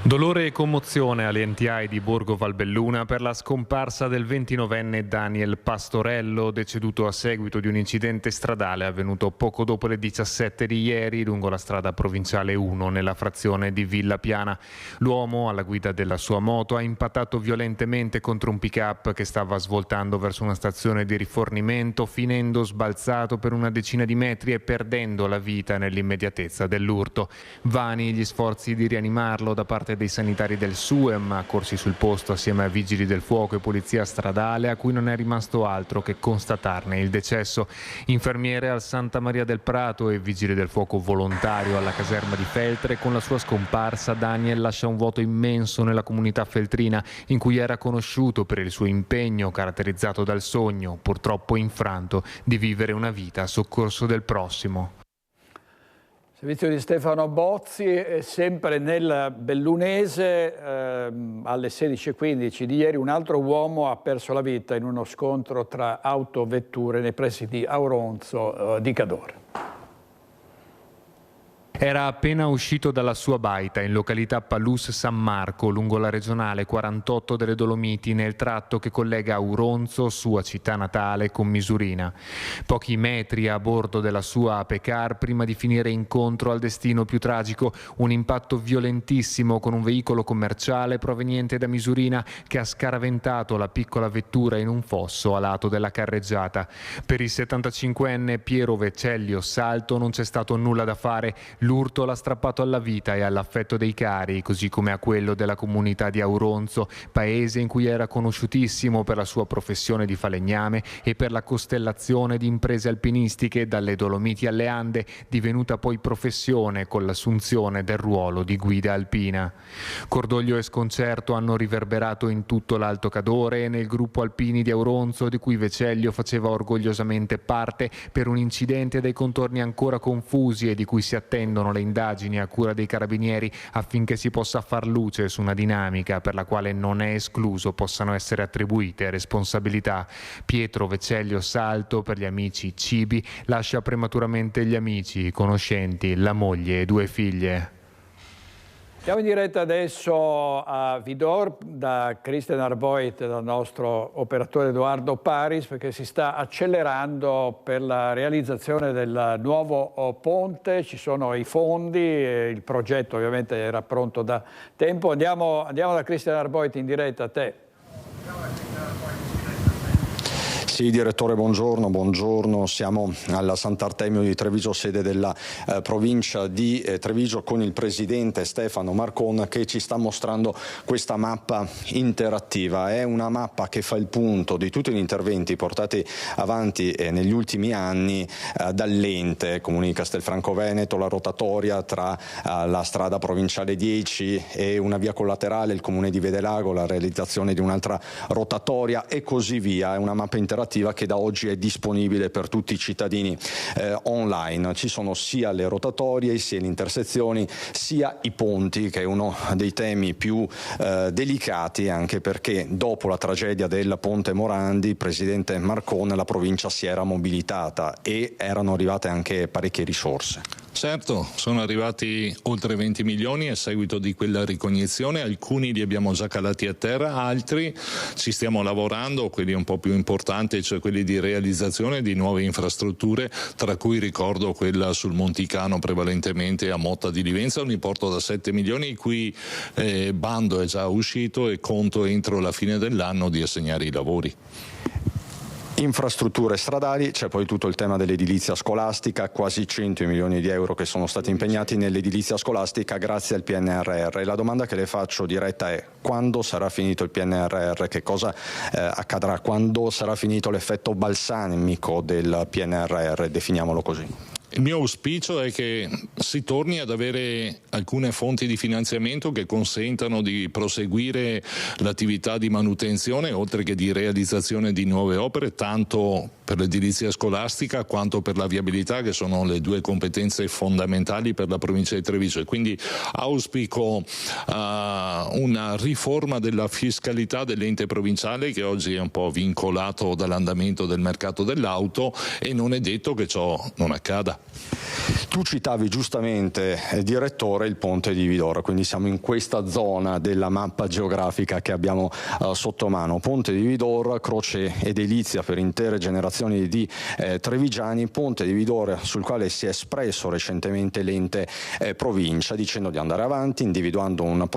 Dolore e commozione alle NTI di Borgo Valbelluna per la scomparsa del 29enne Daniel Pastorello, deceduto a seguito di un incidente stradale avvenuto poco dopo le 17 di ieri lungo la strada provinciale 1 nella frazione di Villa Piana. L'uomo, alla guida della sua moto, ha impattato violentemente contro un pick-up che stava svoltando verso una stazione di rifornimento, finendo sbalzato per una decina di metri e perdendo la vita nell'immediatezza dell'urto. Vani gli sforzi di rianimarlo da parte dei sanitari del SUEM, accorsi sul posto assieme a vigili del fuoco e polizia stradale, a cui non è rimasto altro che constatarne il decesso. Infermiere al Santa Maria del Prato e vigile del fuoco volontario alla caserma di Feltre. Con la sua scomparsa Daniel lascia un vuoto immenso nella comunità feltrina, in cui era conosciuto per il suo impegno caratterizzato dal sogno, purtroppo infranto, di vivere una vita a soccorso del prossimo. Servizio di Stefano Bozzi. Sempre nel Bellunese, alle 16:15 di ieri, un altro uomo ha perso la vita in uno scontro tra autovetture nei pressi di Auronzo di Cadore. Era appena uscito dalla sua baita in località Palus San Marco, lungo la regionale 48 delle Dolomiti, nel tratto che collega Auronzo, sua città natale, con Misurina. Pochi metri a bordo della sua Apecar prima di finire incontro al destino più tragico, un impatto violentissimo con un veicolo commerciale proveniente da Misurina che ha scaraventato la piccola vettura in un fosso a lato della carreggiata. Per il 75enne Piero Vecellio Salto non c'è stato nulla da fare. L'urto l'ha strappato alla vita e all'affetto dei cari, così come a quello della comunità di Auronzo, paese in cui era conosciutissimo per la sua professione di falegname e per la costellazione di imprese alpinistiche dalle Dolomiti alle Ande, divenuta poi professione con l'assunzione del ruolo di guida alpina. Cordoglio e sconcerto hanno riverberato in tutto l'Alto Cadore e nel gruppo alpini di Auronzo, di cui Vecellio faceva orgogliosamente parte, per un incidente dai contorni ancora confusi e di cui si attendono le indagini a cura dei carabinieri affinché si possa far luce su una dinamica per la quale non è escluso possano essere attribuite responsabilità. Pietro Vecellio Salto, per gli amici Cibi, lascia prematuramente gli amici, i conoscenti, la moglie e 2 figlie. Siamo in diretta adesso a Vidor da Christian Arboit, dal nostro operatore Edoardo Paris, perché si sta accelerando per la realizzazione del nuovo ponte. Ci sono i fondi, il progetto ovviamente era pronto da tempo. Andiamo da Christian Arboit in diretta, a te. Sì, direttore, buongiorno. Siamo alla Sant'Artemio di Treviso, sede della provincia di Treviso, con il presidente Stefano Marcon, che ci sta mostrando questa mappa interattiva. È una mappa che fa il punto di tutti gli interventi portati avanti negli ultimi anni dall'ente Comune di Castelfranco Veneto, la rotatoria tra la strada provinciale 10 e una via collaterale, il Comune di Vedelago, la realizzazione di un'altra rotatoria e così via. È una mappa interattiva che da oggi è disponibile per tutti i cittadini online. Ci sono sia le rotatorie, sia le intersezioni, sia i ponti, che è uno dei temi più delicati, anche perché dopo la tragedia del Ponte Morandi, presidente Marcon, la provincia si era mobilitata e erano arrivate anche parecchie risorse. Certo, sono arrivati oltre 20 milioni a seguito di quella ricognizione, alcuni li abbiamo già calati a terra, altri ci stiamo lavorando, quelli un po' più importanti, cioè quelli di realizzazione di nuove infrastrutture, tra cui ricordo quella sul Monticano prevalentemente a Motta di Livenza, un importo da 7 milioni, il cui bando è già uscito e conto entro la fine dell'anno di assegnare i lavori. Infrastrutture stradali, c'è poi tutto il tema dell'edilizia scolastica, quasi 100 milioni di euro che sono stati impegnati nell'edilizia scolastica grazie al PNRR. La domanda che le faccio diretta è: quando sarà finito il PNRR? Che cosa accadrà? Quando sarà finito l'effetto balsamico del PNRR? Definiamolo così. Il mio auspicio è che si torni ad avere alcune fonti di finanziamento che consentano di proseguire l'attività di manutenzione oltre che di realizzazione di nuove opere, tanto per l'edilizia scolastica quanto per la viabilità, che sono le due competenze fondamentali per la provincia di Treviso, e quindi auspico una riforma della fiscalità dell'ente provinciale, che oggi è un po' vincolato dall'andamento del mercato dell'auto, e non è detto che ciò non accada. Tu citavi giustamente, direttore, il ponte di Vidorra, quindi siamo in questa zona della mappa geografica che abbiamo sotto mano. Ponte di Vidorra, croce edilizia per intere generazioni di trevigiani, ponte di Vidorra sul quale si è espresso recentemente l'ente provincia dicendo di andare avanti, individuando un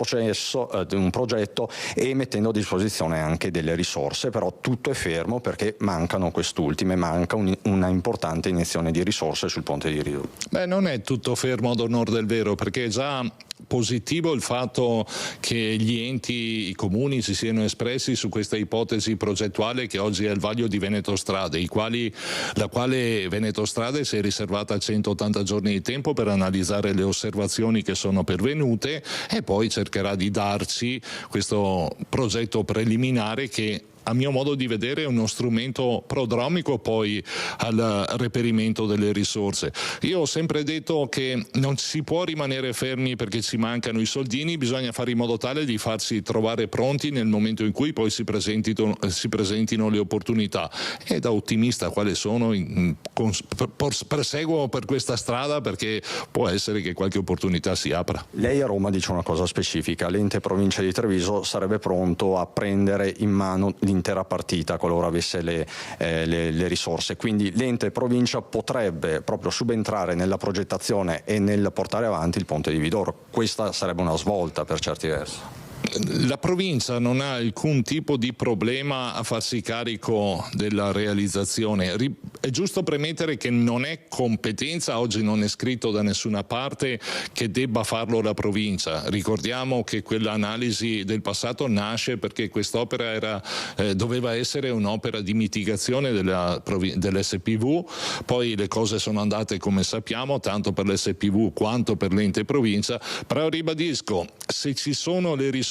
progetto e mettendo a disposizione anche delle risorse, però tutto è fermo perché mancano quest'ultime, manca una importante iniezione di risorse sul ponte di Vidorra. Beh, non è tutto fermo ad onor del vero, perché è già positivo il fatto che gli enti, i comuni si siano espressi su questa ipotesi progettuale che oggi è al vaglio di Veneto Strade, la quale Veneto Strade si è riservata 180 giorni di tempo per analizzare le osservazioni che sono pervenute e poi cercherà di darci questo progetto preliminare che, a mio modo di vedere, è uno strumento prodromico poi al reperimento delle risorse. Io ho sempre detto che non si può rimanere fermi perché ci mancano i soldini, bisogna fare in modo tale di farsi trovare pronti nel momento in cui poi si presentino le opportunità. E da ottimista quale sono, proseguo per questa strada perché può essere che qualche opportunità si apra. Lei a Roma dice una cosa specifica: l'ente provincia di Treviso sarebbe pronto a prendere in mano l'intera partita qualora avesse le risorse, quindi l'ente provincia potrebbe proprio subentrare nella progettazione e nel portare avanti il ponte di Vidorra. Questa sarebbe una svolta per certi versi. La provincia non ha alcun tipo di problema a farsi carico della realizzazione. È giusto premettere che non è competenza, oggi non è scritto da nessuna parte che debba farlo la provincia. Ricordiamo che quell'analisi del passato nasce perché quest'opera doveva essere un'opera di mitigazione dell'SPV, poi le cose sono andate come sappiamo, tanto per l'SPV quanto per l'ente provincia, però ribadisco, se ci sono le risorse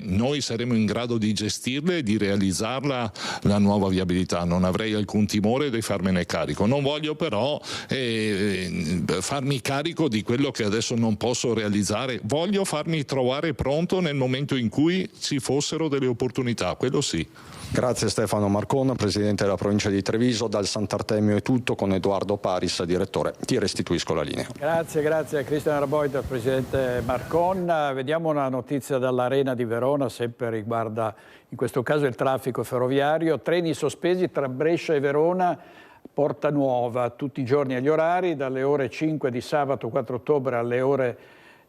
noi saremo in grado di gestirle e di realizzarla la nuova viabilità, non avrei alcun timore di farmene carico. Non voglio però farmi carico di quello che adesso non posso realizzare, voglio farmi trovare pronto nel momento in cui ci fossero delle opportunità, quello sì. Grazie Stefano Marcon, Presidente della Provincia di Treviso. Dal Sant'Artemio è tutto, con Edoardo Paris, Direttore. Ti restituisco la linea. Grazie a Cristian Raboita, Presidente Marcon. Vediamo una notizia dall'Arena di Verona, sempre riguarda in questo caso il traffico ferroviario. Treni sospesi tra Brescia e Verona, Porta Nuova, tutti i giorni agli orari, dalle ore 5 di sabato 4 ottobre alle ore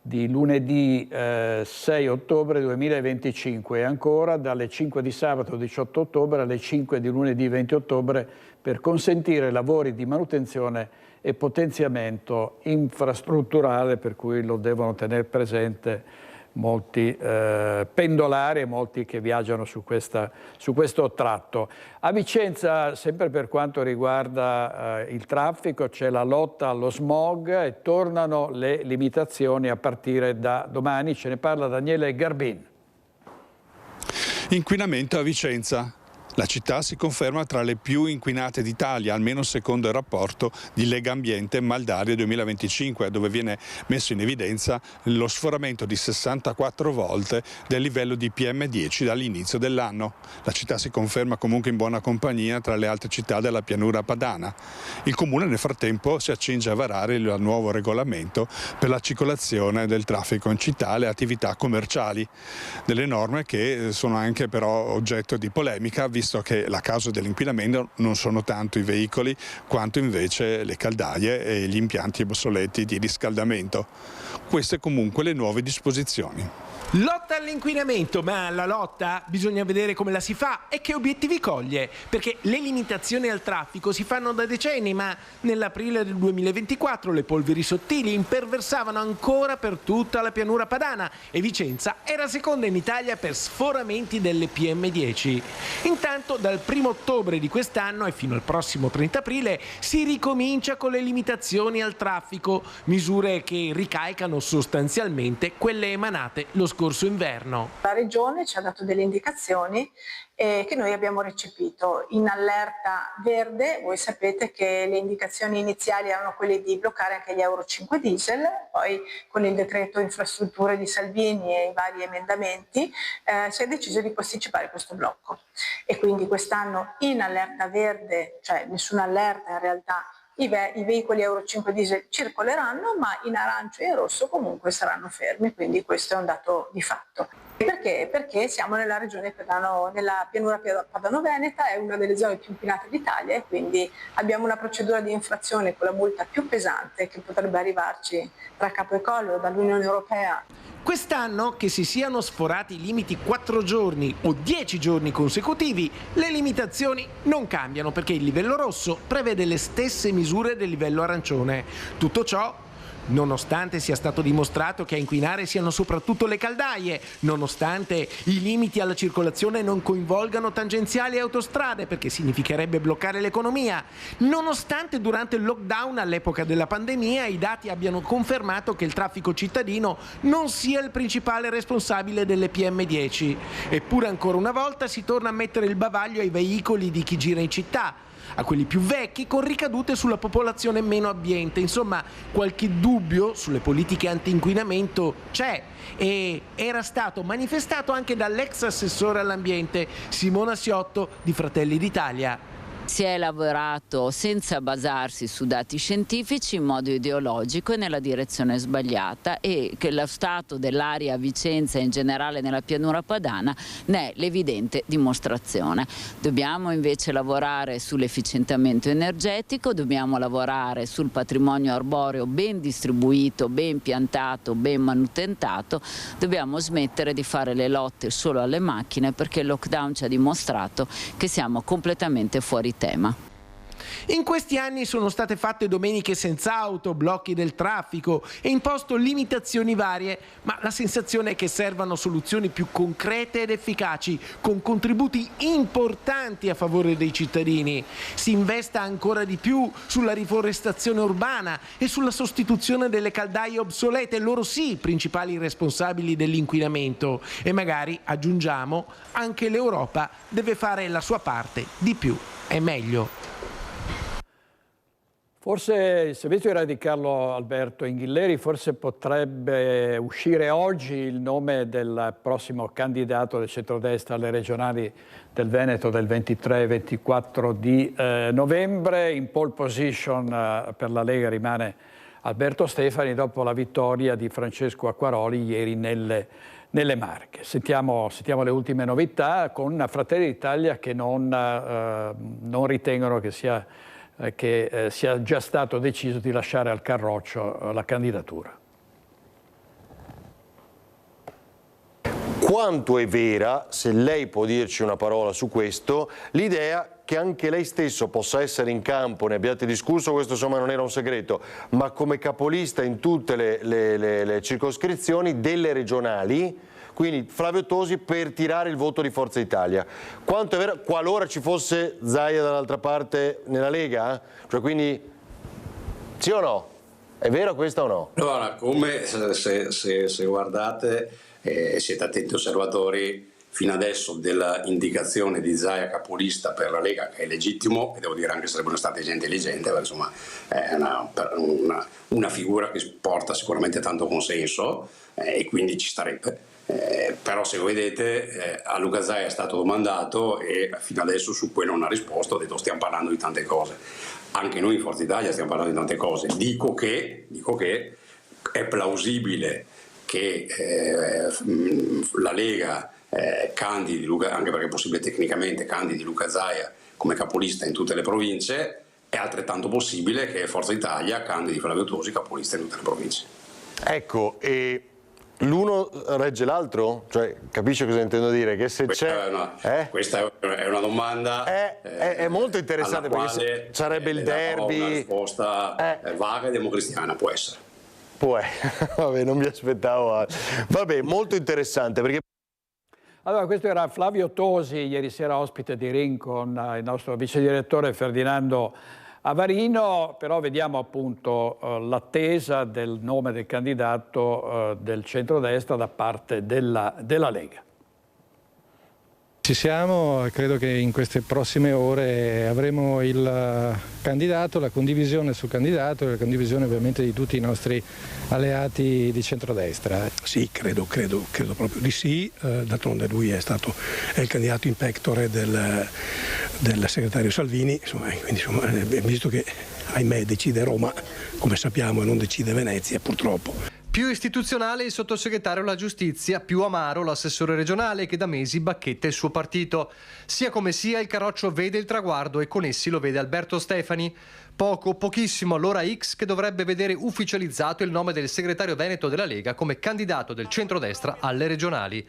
di lunedì 6 ottobre 2025 e ancora dalle 5 di sabato 18 ottobre alle 5 di lunedì 20 ottobre per consentire lavori di manutenzione e potenziamento infrastrutturale, per cui lo devono tenere presente molti pendolari e molti che viaggiano su questo tratto. A Vicenza, sempre per quanto riguarda il traffico, c'è la lotta allo smog e tornano le limitazioni a partire da domani. Ce ne parla Daniele Garbin. Inquinamento a Vicenza. La città si conferma tra le più inquinate d'Italia, almeno secondo il rapporto di Legambiente Maldaria 2025, dove viene messo in evidenza lo sforamento di 64 volte del livello di PM10 dall'inizio dell'anno. La città si conferma comunque in buona compagnia tra le altre città della pianura padana. Il Comune nel frattempo si accinge a varare il nuovo regolamento per la circolazione del traffico in città e le attività commerciali. Delle norme che sono anche però oggetto di polemica, visto che la causa dell'inquinamento non sono tanto i veicoli quanto invece le caldaie e gli impianti obsoleti di riscaldamento. Queste comunque le nuove disposizioni. Lotta all'inquinamento, ma la lotta bisogna vedere come la si fa e che obiettivi coglie, perché le limitazioni al traffico si fanno da decenni, ma nell'aprile del 2024 le polveri sottili imperversavano ancora per tutta la pianura padana e Vicenza era seconda in Italia per sforamenti delle PM10. Intanto dal 1° ottobre di quest'anno e fino al prossimo 30 aprile si ricomincia con le limitazioni al traffico, misure che ricaicano sostanzialmente quelle emanate lo scorso inverno. La Regione ci ha dato delle indicazioni che noi abbiamo recepito. In allerta verde, voi sapete che le indicazioni iniziali erano quelle di bloccare anche gli Euro 5 diesel, poi con il decreto infrastrutture di Salvini e i vari emendamenti si è deciso di posticipare questo blocco e quindi quest'anno in allerta verde, cioè nessuna allerta in realtà, i veicoli Euro 5 diesel circoleranno, ma in arancio e in rosso comunque saranno fermi, quindi questo è un dato di fatto. Perché? Perché siamo nella regione Padano, nella pianura padano-veneta, è una delle zone più inquinate d'Italia e quindi abbiamo una procedura di infrazione con la multa più pesante che potrebbe arrivarci tra capo e collo dall'Unione Europea. Quest'anno, che si siano sforati i limiti 4 giorni o 10 giorni consecutivi, le limitazioni non cambiano perché il livello rosso prevede le stesse misure del livello arancione. Tutto ciò nonostante sia stato dimostrato che a inquinare siano soprattutto le caldaie, nonostante i limiti alla circolazione non coinvolgano tangenziali e autostrade perché significherebbe bloccare l'economia, nonostante durante il lockdown all'epoca della pandemia i dati abbiano confermato che il traffico cittadino non sia il principale responsabile delle PM10. Eppure ancora una volta si torna a mettere il bavaglio ai veicoli di chi gira in città, a quelli più vecchi con ricadute sulla popolazione meno abbiente. Insomma, qualche dubbio sulle politiche anti-inquinamento c'è e era stato manifestato anche dall'ex assessore all'ambiente Simona Siotto di Fratelli d'Italia. Si è lavorato senza basarsi su dati scientifici in modo ideologico e nella direzione sbagliata e che lo stato dell'aria a Vicenza e in generale nella pianura padana ne è l'evidente dimostrazione. Dobbiamo invece lavorare sull'efficientamento energetico, dobbiamo lavorare sul patrimonio arboreo ben distribuito, ben piantato, ben manutentato, dobbiamo smettere di fare le lotte solo alle macchine perché il lockdown ci ha dimostrato che siamo completamente fuori tema. In questi anni sono state fatte domeniche senza auto, blocchi del traffico e imposto limitazioni varie, ma la sensazione è che servano soluzioni più concrete ed efficaci, con contributi importanti a favore dei cittadini. Si investa ancora di più sulla riforestazione urbana e sulla sostituzione delle caldaie obsolete, loro sì, principali responsabili dell'inquinamento. E magari, aggiungiamo, anche l'Europa deve fare la sua parte, di più è meglio. Forse il servizio era di Carlo Alberto Inghilleri, forse potrebbe uscire oggi il nome del prossimo candidato del centrodestra alle regionali del Veneto del 23 e 24 di novembre. In pole position per la Lega rimane Alberto Stefani dopo la vittoria di Francesco Acquaroli ieri nelle Marche. Sentiamo le ultime novità con Fratelli d'Italia che non ritengono che sia già stato deciso di lasciare al Carroccio la candidatura. Quanto è vera, se lei può dirci una parola su questo, l'idea che anche lei stesso possa essere in campo, ne abbiate discusso, questo insomma non era un segreto, ma come capolista in tutte le circoscrizioni delle regionali, quindi Flavio Tosi per tirare il voto di Forza Italia. Quanto è vero, qualora ci fosse Zaia dall'altra parte nella Lega? Cioè quindi sì o no? È vero questa o no? Allora, come se guardate, siete attenti osservatori, fino adesso dell'indicazione di Zaia capolista per la Lega, che è legittimo, e devo dire anche sarebbe stata gente intelligente, perché insomma è una figura che porta sicuramente tanto consenso e quindi ci starebbe. Però se lo vedete a Luca Zaia è stato domandato e fino adesso su quello non ha risposto, ha detto stiamo parlando di tante cose. Anche noi in Forza Italia stiamo parlando di tante cose. Dico che è plausibile che la Lega candidi Luca, anche perché è possibile tecnicamente, candidi Luca Zaia come capolista in tutte le province, è altrettanto possibile che Forza Italia candidi Flavio Tosi capolista in tutte le province. Ecco, e l'uno regge l'altro? Cioè, capisci cosa intendo dire? Che se Questa è una domanda è molto interessante, perché sarebbe il derby. Una risposta vaga e democristiana, può essere. Vabbè, non mi aspettavo. Vabbè, molto interessante, perché... Allora, questo era Flavio Tosi, ieri sera ospite di Ring con il nostro vice direttore Ferdinando Avarino, però vediamo appunto l'attesa del nome del candidato del centrodestra da parte della Lega. Ci siamo, credo che in queste prossime ore avremo il candidato, la condivisione sul candidato e la condivisione ovviamente di tutti i nostri alleati di centrodestra. Sì, credo proprio di sì, d'altronde lui è il candidato in pectore del segretario Salvini, quindi visto che ahimè decide Roma, come sappiamo, e non decide Venezia purtroppo. Più istituzionale il sottosegretario alla giustizia, più amaro l'assessore regionale che da mesi bacchetta il suo partito. Sia come sia, il Carroccio vede il traguardo e con essi lo vede Alberto Stefani. Pochissimo l'ora X che dovrebbe vedere ufficializzato il nome del segretario veneto della Lega come candidato del centrodestra alle regionali.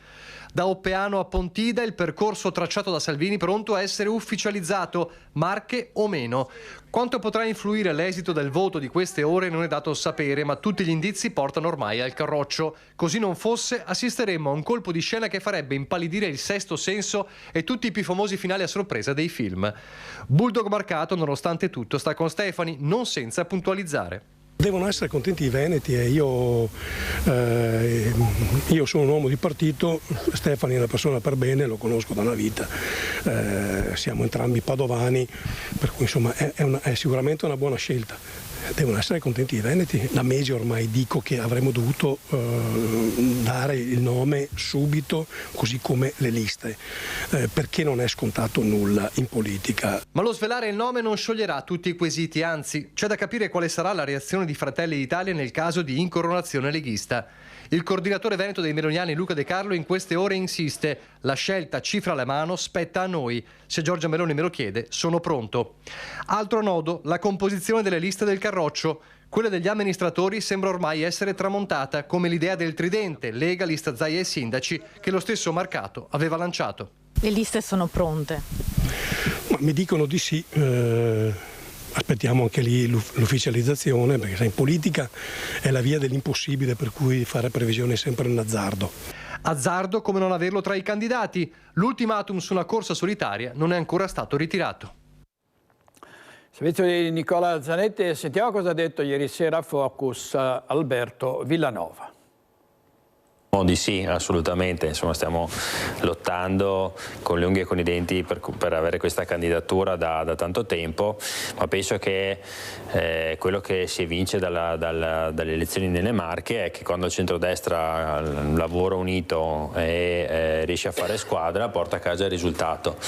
Da Oppeano a Pontida il percorso tracciato da Salvini pronto a essere ufficializzato, Marche o meno. Quanto potrà influire l'esito del voto di queste ore non è dato sapere, ma tutti gli indizi portano ormai al Carroccio. Così non fosse, assisteremmo a un colpo di scena che farebbe impallidire il Sesto Senso e tutti i più famosi finali a sorpresa dei film. Bulldog marcato, nonostante tutto, sta con Stefani, non senza puntualizzare. Devono essere contenti i veneti e io sono un uomo di partito, Stefani è una persona per bene, lo conosco da una vita, siamo entrambi padovani, per cui insomma è sicuramente una buona scelta. Devono essere contenti i veneti. Da mesi ormai dico che avremmo dovuto dare il nome subito, così come le liste, perché non è scontato nulla in politica. Ma lo svelare il nome non scioglierà tutti i quesiti, anzi, c'è da capire quale sarà la reazione di Fratelli d'Italia nel caso di incoronazione leghista. Il coordinatore veneto dei meloniani Luca De Carlo in queste ore insiste: la scelta cifra alla mano spetta a noi. Se Giorgia Meloni me lo chiede, sono pronto. Altro nodo, la composizione delle liste del Carroccio. Quella degli amministratori sembra ormai essere tramontata, come l'idea del tridente, Lega, Lista Zaia e Sindaci, che lo stesso Marcato aveva lanciato. Le liste sono pronte? Ma mi dicono di sì. Aspettiamo anche lì l'ufficializzazione, perché sai, in politica è la via dell'impossibile, per cui fare previsione è sempre un azzardo. Azzardo come non averlo tra i candidati. L'ultimatum su una corsa solitaria non è ancora stato ritirato. Servizio di Nicola Zanetti, sentiamo cosa ha detto ieri sera a Focus Alberto Villanova. Di sì, assolutamente, insomma stiamo lottando con le unghie e con i denti per avere questa candidatura da tanto tempo, ma penso che quello che si evince dalle elezioni nelle Marche è che quando il centrodestra lavora unito e riesce a fare squadra porta a casa il risultato,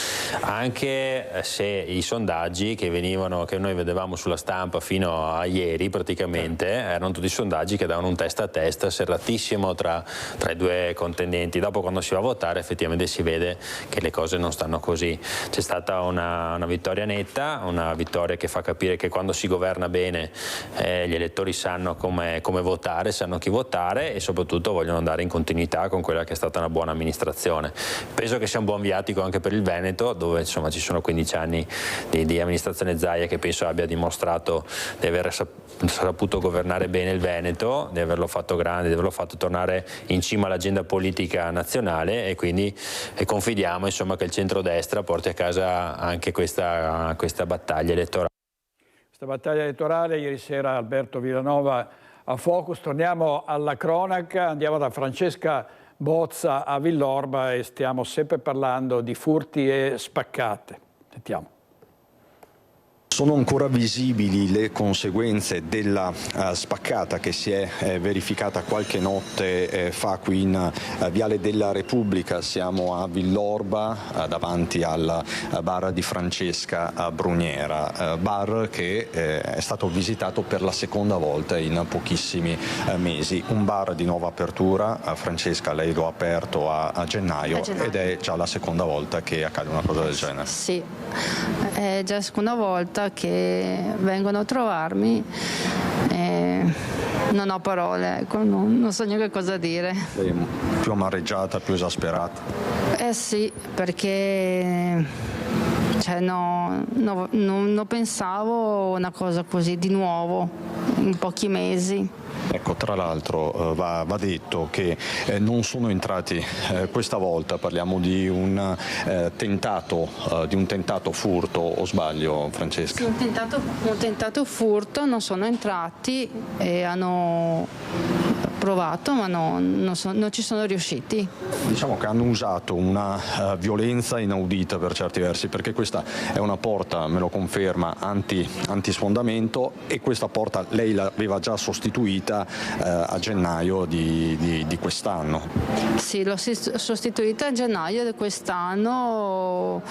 anche se i sondaggi che noi vedevamo sulla stampa fino a ieri praticamente erano tutti sondaggi che davano un testa a testa serratissimo tra i due contendenti. Dopo, quando si va a votare, effettivamente si vede che le cose non stanno così. C'è stata una vittoria netta, una vittoria che fa capire che quando si governa bene gli elettori sanno come votare, sanno chi votare e soprattutto vogliono andare in continuità con quella che è stata una buona amministrazione. Penso che sia un buon viatico anche per il Veneto, dove insomma ci sono 15 anni di amministrazione Zaia, che penso abbia dimostrato di aver saputo governare bene il Veneto, di averlo fatto grande, di averlo fatto tornare in cima all'agenda politica nazionale, e quindi confidiamo insomma che il centrodestra porti a casa anche questa battaglia elettorale. Questa battaglia elettorale, ieri sera Alberto Villanova a Focus. Torniamo alla cronaca, andiamo da Francesca Bozza a Villorba e stiamo sempre parlando di furti e spaccate. Sentiamo. Sono ancora visibili le conseguenze della spaccata che si è verificata qualche notte fa qui in Viale della Repubblica. Siamo a Villorba davanti al bar di Francesca Bruniera, bar che è stato visitato per la seconda volta in pochissimi mesi. Un bar di nuova apertura, Francesca lei lo ha aperto a gennaio ed è già la seconda volta che accade una cosa del genere. Sì, è già la seconda volta che vengono a trovarmi e non ho parole, ecco, non so neanche cosa dire. Lei è più amareggiata, più esasperata? Sì, perché non pensavo una cosa così di nuovo in pochi mesi. Ecco, tra l'altro va detto che non sono entrati questa volta, parliamo di un tentato furto, o sbaglio Francesca? Sì, un tentato furto, non sono entrati e hanno provato ma non ci sono riusciti. Diciamo che hanno usato una violenza inaudita per certi versi, perché questa è una porta, me lo conferma, antisfondamento, e questa porta lei l'aveva già sostituita a gennaio di quest'anno. Sì, l'ho sostituita a gennaio di quest'anno,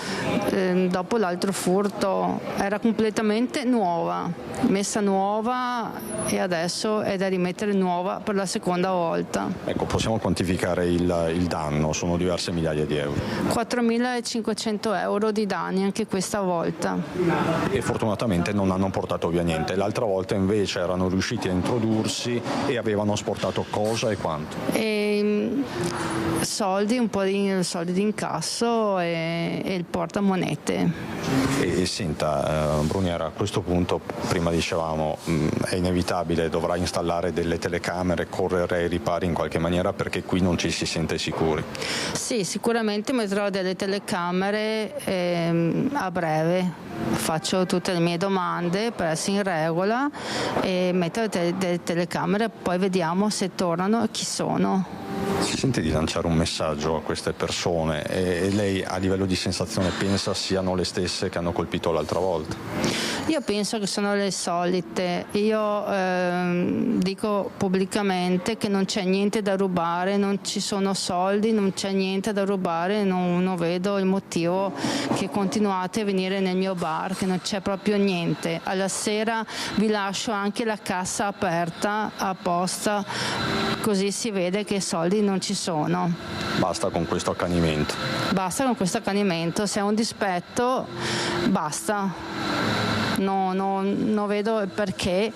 dopo l'altro furto. Era completamente nuova, messa nuova, e adesso è da rimettere nuova per la seconda volta. Ecco, possiamo quantificare il danno, sono diverse migliaia di euro. 4.500 euro di danni anche questa volta. E fortunatamente non hanno portato via niente. L'altra volta invece erano riusciti a introdursi e avevano sportato cosa e quanto? Soldi, un po' di soldi di incasso e il portamonete. E senta Bruniera, a questo punto, prima dicevamo, è inevitabile, dovrà installare delle telecamere, correre ai ripari in qualche maniera, perché qui non ci si sente sicuri. Sì, sicuramente metterò delle telecamere a breve. Faccio tutte le mie domande per essere in regola e mettere delle telecamere, poi vediamo se tornano e chi sono. Si sente di lanciare un messaggio a queste persone e lei a livello di sensazione pensa siano le stesse che hanno colpito l'altra volta? Io penso che sono le solite. Io dico pubblicamente che non c'è niente da rubare, non ci sono soldi, non c'è niente da rubare, non vedo il motivo che continuate a venire nel mio bar, che non c'è proprio niente. Alla sera vi lascio anche la cassa aperta apposta, così si vede che soldi non ci sono. Basta con questo accanimento. Basta con questo accanimento, se è un dispetto basta. Non vedo il perché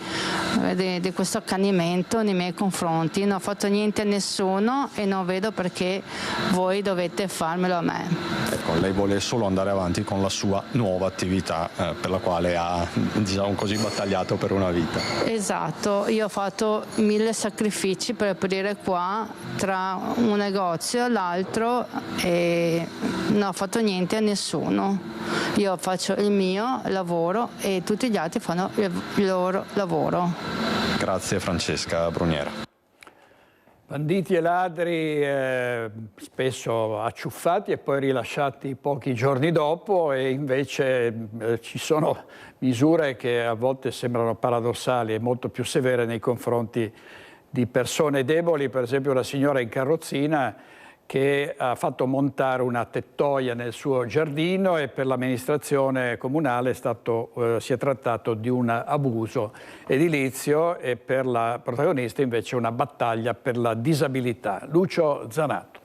di questo accanimento nei miei confronti. Non ho fatto niente a nessuno e non vedo perché voi dovete farmelo a me. Ecco, lei vuole solo andare avanti con la sua nuova attività per la quale ha, diciamo così, battagliato per una vita. Esatto, io ho fatto 1000 sacrifici per aprire qua, tra un negozio e l'altro, e non ho fatto niente a nessuno. Io faccio il mio lavoro e tutti gli altri fanno il loro lavoro. Grazie Francesca Bruniera. Banditi e ladri spesso acciuffati e poi rilasciati pochi giorni dopo, e invece ci sono misure che a volte sembrano paradossali e molto più severe nei confronti di persone deboli. Per esempio una signora in carrozzina che ha fatto montare una tettoia nel suo giardino, e per l'amministrazione comunale si è trattato di un abuso edilizio, e per la protagonista invece una battaglia per la disabilità. Lucio Zanato.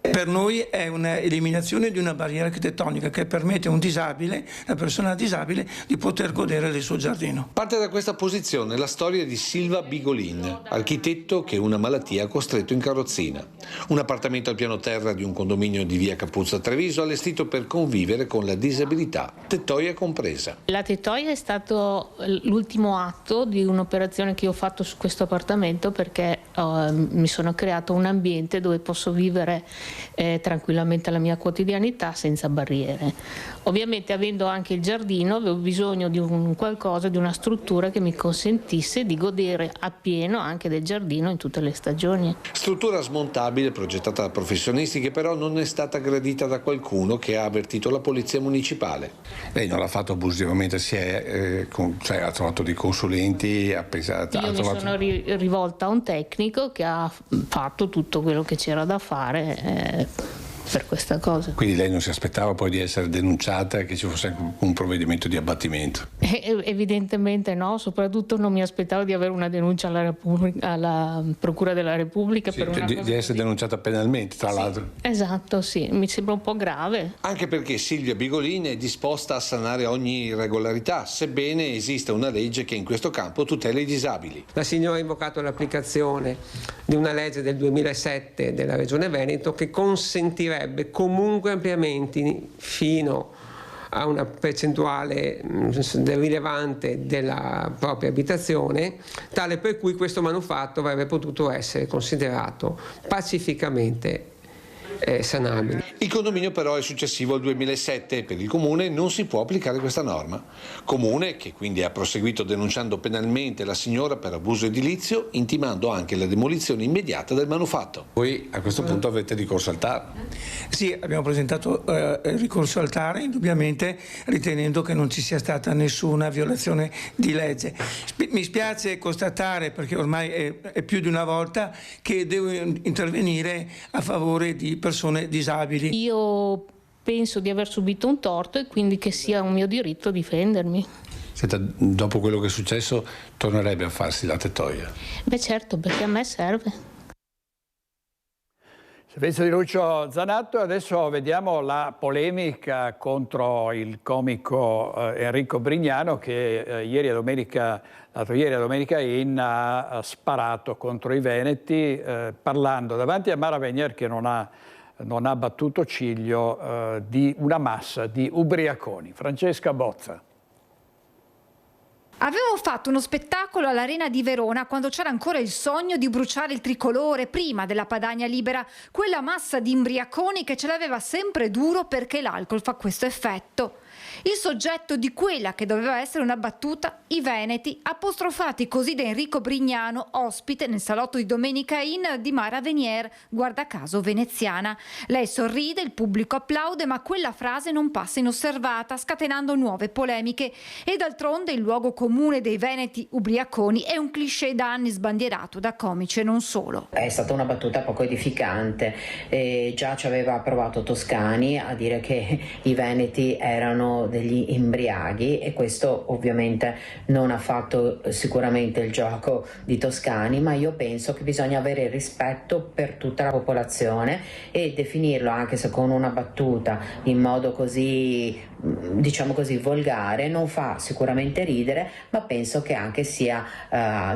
Per noi è un'eliminazione di una barriera architettonica che permette a un disabile, una persona disabile, di poter godere del suo giardino. Parte da questa posizione la storia di Silva Bigolin, architetto che una malattia ha costretto in carrozzina. Un appartamento al piano terra di un condominio di via Capuzzo a Treviso, allestito per convivere con la disabilità, tettoia compresa. La tettoia è stato l'ultimo atto di un'operazione che ho fatto su questo appartamento, perché mi sono creato un ambiente dove posso vivere tranquillamente la mia quotidianità senza barriere. Ovviamente, avendo anche il giardino, avevo bisogno di un qualcosa, di una struttura che mi consentisse di godere appieno anche del giardino in tutte le stagioni. Struttura smontabile progettata da professionisti che però non è stata gradita da qualcuno che ha avvertito la polizia municipale. Lei non l'ha fatto abusivamente, ha trovato dei consulenti, Io mi sono rivolta a un tecnico che ha fatto tutto quello che c'era da fare per questa cosa. Quindi lei non si aspettava poi di essere denunciata e che ci fosse un provvedimento di abbattimento? Evidentemente no, soprattutto non mi aspettavo di avere una denuncia alla Procura della Repubblica per una cosa di essere denunciata penalmente, tra l'altro. Esatto, sì, mi sembra un po' grave. Anche perché Silvia Bigolin è disposta a sanare ogni irregolarità, sebbene esista una legge che in questo campo tutela i disabili. La signora ha invocato l'applicazione di una legge del 2007 della Regione Veneto che consentirebbe comunque ampliamenti fino a una percentuale rilevante della propria abitazione, tale per cui questo manufatto avrebbe potuto essere considerato pacificamente sanabile. Il condominio però è successivo al 2007 e per il Comune non si può applicare questa norma. Comune che quindi ha proseguito denunciando penalmente la signora per abuso edilizio, intimando anche la demolizione immediata del manufatto. Voi a questo punto avete ricorso al TAR? Sì, abbiamo presentato ricorso al TAR, indubbiamente ritenendo che non ci sia stata nessuna violazione di legge. Mi spiace constatare, perché ormai è più di una volta, che devo intervenire a favore di persone disabili. Io penso di aver subito un torto e quindi che sia un mio diritto difendermi. Senta, dopo quello che è successo tornerebbe a farsi la tettoia? Beh certo, perché a me serve. Servizio di Lucio Zanatto. Adesso vediamo la polemica contro il comico Enrico Brignano che l'altro ieri a Domenica Inn ha sparato contro i veneti parlando davanti a Mara Venier, che non ha battuto ciglio, di una massa di ubriaconi. Francesca Bozza. Avevamo fatto uno spettacolo all'Arena di Verona quando c'era ancora il sogno di bruciare il tricolore prima della Padania Libera, quella massa di imbriaconi che ce l'aveva sempre duro perché l'alcol fa questo effetto. Il soggetto di quella che doveva essere una battuta, i veneti, apostrofati così da Enrico Brignano, ospite nel salotto di Domenica Inn di Mara Venier, guarda caso veneziana. Lei sorride, il pubblico applaude, ma quella frase non passa inosservata, scatenando nuove polemiche. E d'altronde il luogo comune dei veneti ubriaconi è un cliché da anni sbandierato da comici e non solo. È stata una battuta poco edificante. Già ci aveva provato Toscani a dire che i veneti erano degli imbriaghi e questo ovviamente non ha fatto sicuramente il gioco di Toscani, ma io penso che bisogna avere rispetto per tutta la popolazione e definirlo, anche se con una battuta in modo così, diciamo così, volgare, non fa sicuramente ridere, ma penso che anche sia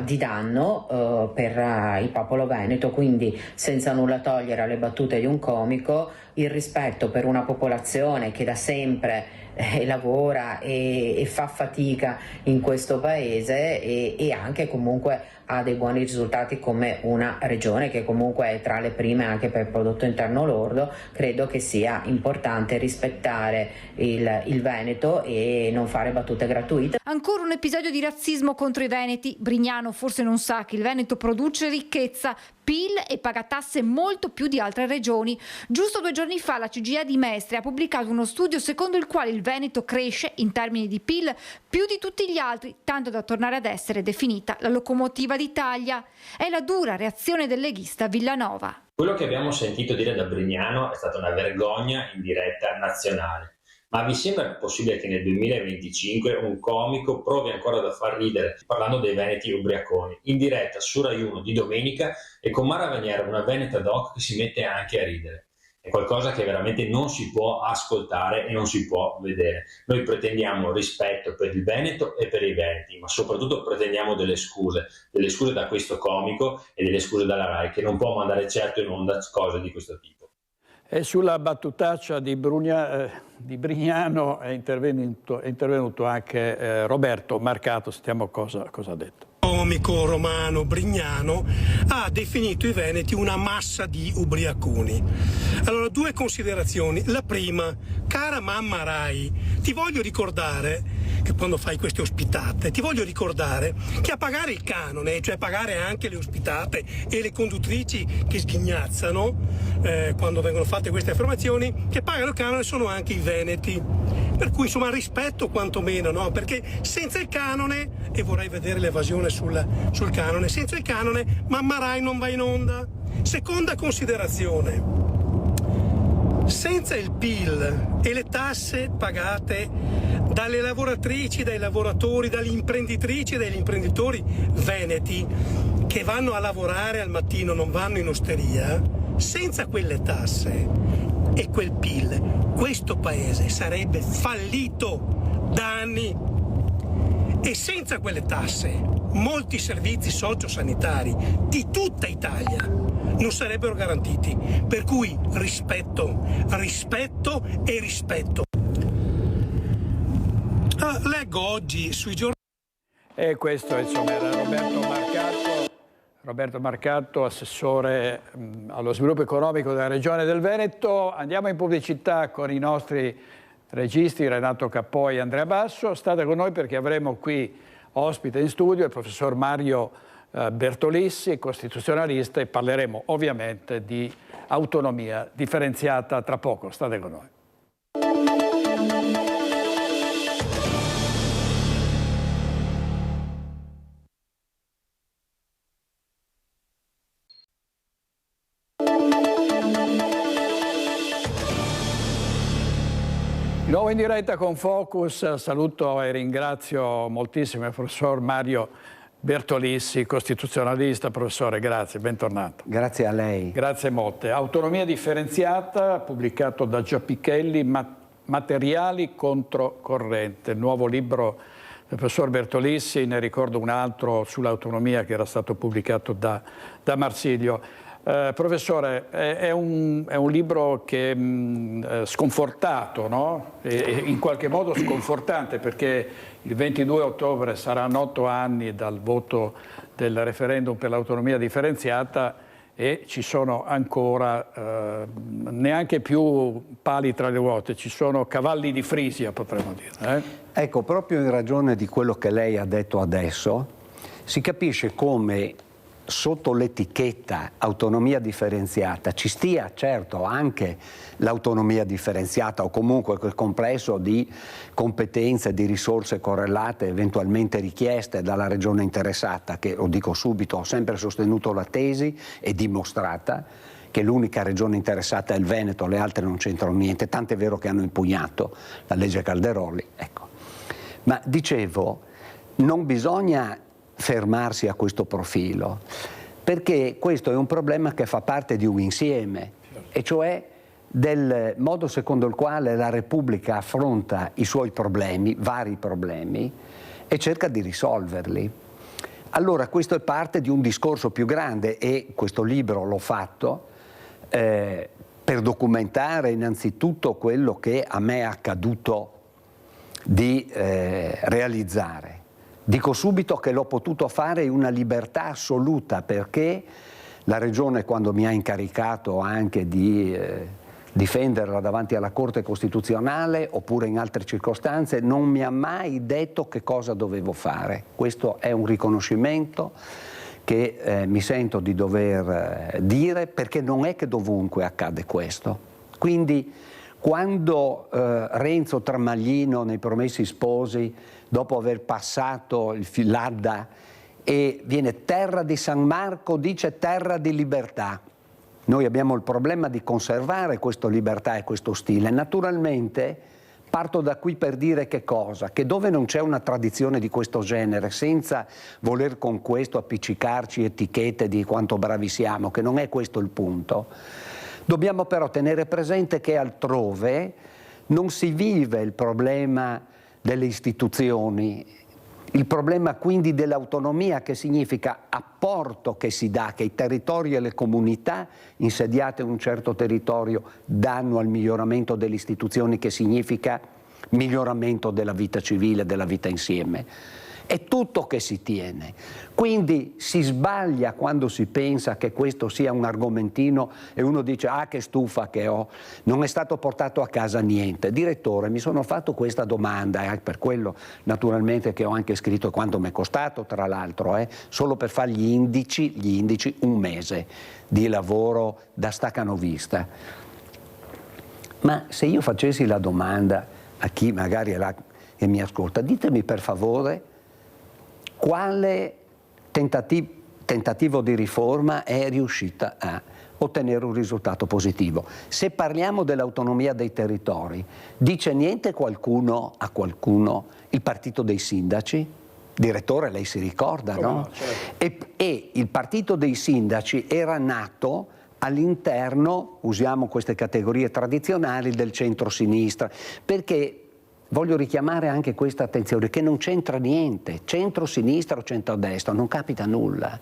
di danno per il popolo veneto, quindi senza nulla togliere alle battute di un comico, il rispetto per una popolazione che da sempre lavora e fa fatica in questo paese e anche comunque ha dei buoni risultati come una regione che comunque è tra le prime anche per prodotto interno lordo. Credo che sia importante rispettare il Veneto e non fare battute gratuite. Ancora un episodio di razzismo contro i veneti. Brignano forse non sa che il Veneto produce ricchezza, PIL e paga tasse molto più di altre regioni. Giusto 2 giorni fa la CGIA di Mestre ha pubblicato uno studio secondo il quale il Veneto cresce in termini di PIL più di tutti gli altri, tanto da tornare ad essere definita la locomotiva d'Italia. È la dura reazione del leghista Villanova. Quello che abbiamo sentito dire da Brignano è stata una vergogna in diretta nazionale. Ma vi sembra possibile che nel 2025 un comico provi ancora da far ridere, parlando dei veneti ubriaconi, in diretta su Rai 1 di domenica e con Mara Venier, una veneta doc che si mette anche a ridere? È qualcosa che veramente non si può ascoltare e non si può vedere. Noi pretendiamo rispetto per il Veneto e per i veneti, ma soprattutto pretendiamo delle scuse da questo comico e delle scuse dalla Rai, che non può mandare certo in onda cose di questo tipo. E sulla battutaccia di Brignano è intervenuto anche Roberto Marcato. Sentiamo cosa ha detto. comico romano Brignano ha definito i veneti una massa di ubriaconi. Allora, due considerazioni. La prima, cara mamma Rai, ti voglio ricordare che quando fai queste ospitate, ti voglio ricordare che a pagare il canone, cioè pagare anche le ospitate e le conduttrici che sghignazzano quando vengono fatte queste affermazioni, che pagano il canone sono anche i veneti. Per cui insomma rispetto quantomeno, no? Perché senza il canone, e vorrei vedere l'evasione sul canone, senza il canone mamma Rai non va in onda. Seconda considerazione, senza il PIL e le tasse pagate dalle lavoratrici, dai lavoratori, dalle imprenditrici e dagli imprenditori veneti che vanno a lavorare al mattino, non vanno in osteria, senza quelle tasse e quel PIL, questo paese sarebbe fallito da anni. E senza quelle tasse, molti servizi sociosanitari di tutta Italia non sarebbero garantiti. Per cui rispetto, rispetto e rispetto. Leggo oggi sui giornali. E questo insomma era Roberto Marcatto, assessore allo sviluppo economico della Regione del Veneto. Andiamo in pubblicità con i nostri registi Renato Cappoi e Andrea Basso. State con noi perché avremo qui ospite in studio il professor Mario Bertolissi, costituzionalista, e parleremo ovviamente di autonomia differenziata tra poco. State con noi. Di nuovo in diretta con Focus, saluto e ringrazio moltissimo il professor Mario Bertolissi, costituzionalista. Professore, grazie, bentornato. Grazie a lei. Grazie molte. Autonomia differenziata, pubblicato da Giappichelli, Materiali controcorrente, il nuovo libro del professor Bertolissi. Ne ricordo un altro sull'autonomia che era stato pubblicato da Marsilio. Professore, è un libro che è sconfortato, no? E in qualche modo sconfortante, perché il 22 ottobre saranno 8 anni dal voto del referendum per l'autonomia differenziata e ci sono ancora neanche più pali tra le ruote, ci sono cavalli di Frisia, potremmo dire. Ecco, proprio in ragione di quello che lei ha detto adesso, si capisce come sotto l'etichetta autonomia differenziata ci stia certo anche l'autonomia differenziata o comunque quel complesso di competenze, di risorse correlate eventualmente richieste dalla regione interessata, che, lo dico subito, ho sempre sostenuto la tesi e dimostrata che l'unica regione interessata è il Veneto, le altre non c'entrano niente, tant'è vero che hanno impugnato la legge Calderoli. Ecco. Ma dicevo, non bisogna fermarsi a questo profilo, perché questo è un problema che fa parte di un insieme, e cioè del modo secondo il quale la Repubblica affronta i suoi problemi, vari problemi, e cerca di risolverli. Allora questo è parte di un discorso più grande, e questo libro l'ho fatto per documentare innanzitutto quello che a me è accaduto di realizzare. Dico subito che l'ho potuto fare in una libertà assoluta, perché la Regione, quando mi ha incaricato anche di difenderla davanti alla Corte Costituzionale oppure in altre circostanze, non mi ha mai detto che cosa dovevo fare. Questo è un riconoscimento che mi sento di dover dire, perché non è che dovunque accade questo. Quindi quando Renzo Tramaglino nei Promessi Sposi, dopo aver passato l'Adda e viene terra di San Marco, dice terra di libertà. Noi abbiamo il problema di conservare questa libertà e questo stile. Naturalmente parto da qui per dire che cosa? Che dove non c'è una tradizione di questo genere, senza voler con questo appiccicarci etichette di quanto bravi siamo, che non è questo il punto, dobbiamo però tenere presente che altrove non si vive il problema delle istituzioni, il problema quindi dell'autonomia, che significa apporto che si dà, che i territori e le comunità insediate in un certo territorio danno al miglioramento delle istituzioni, che significa miglioramento della vita civile, della vita insieme. è tutto che si tiene. Quindi si sbaglia quando si pensa che questo sia un argomentino e uno dice ah che stufa che ho, non è stato portato a casa niente. Direttore, mi sono fatto questa domanda, per quello naturalmente che ho anche scritto quanto mi è costato, tra l'altro, solo per fare gli indici un mese di lavoro da staccanovista. Ma se io facessi la domanda a chi magari è là che mi ascolta, ditemi per favore quale tentativo di riforma è riuscita a ottenere un risultato positivo. Se parliamo dell'autonomia dei territori, dice niente qualcuno a qualcuno il partito dei sindaci? Direttore, lei si ricorda, no? Certo. E il partito dei sindaci era nato all'interno, usiamo queste categorie tradizionali, del centro-sinistra, perché voglio richiamare anche questa attenzione, che non c'entra niente, centro-sinistra o centro-destra, non capita nulla,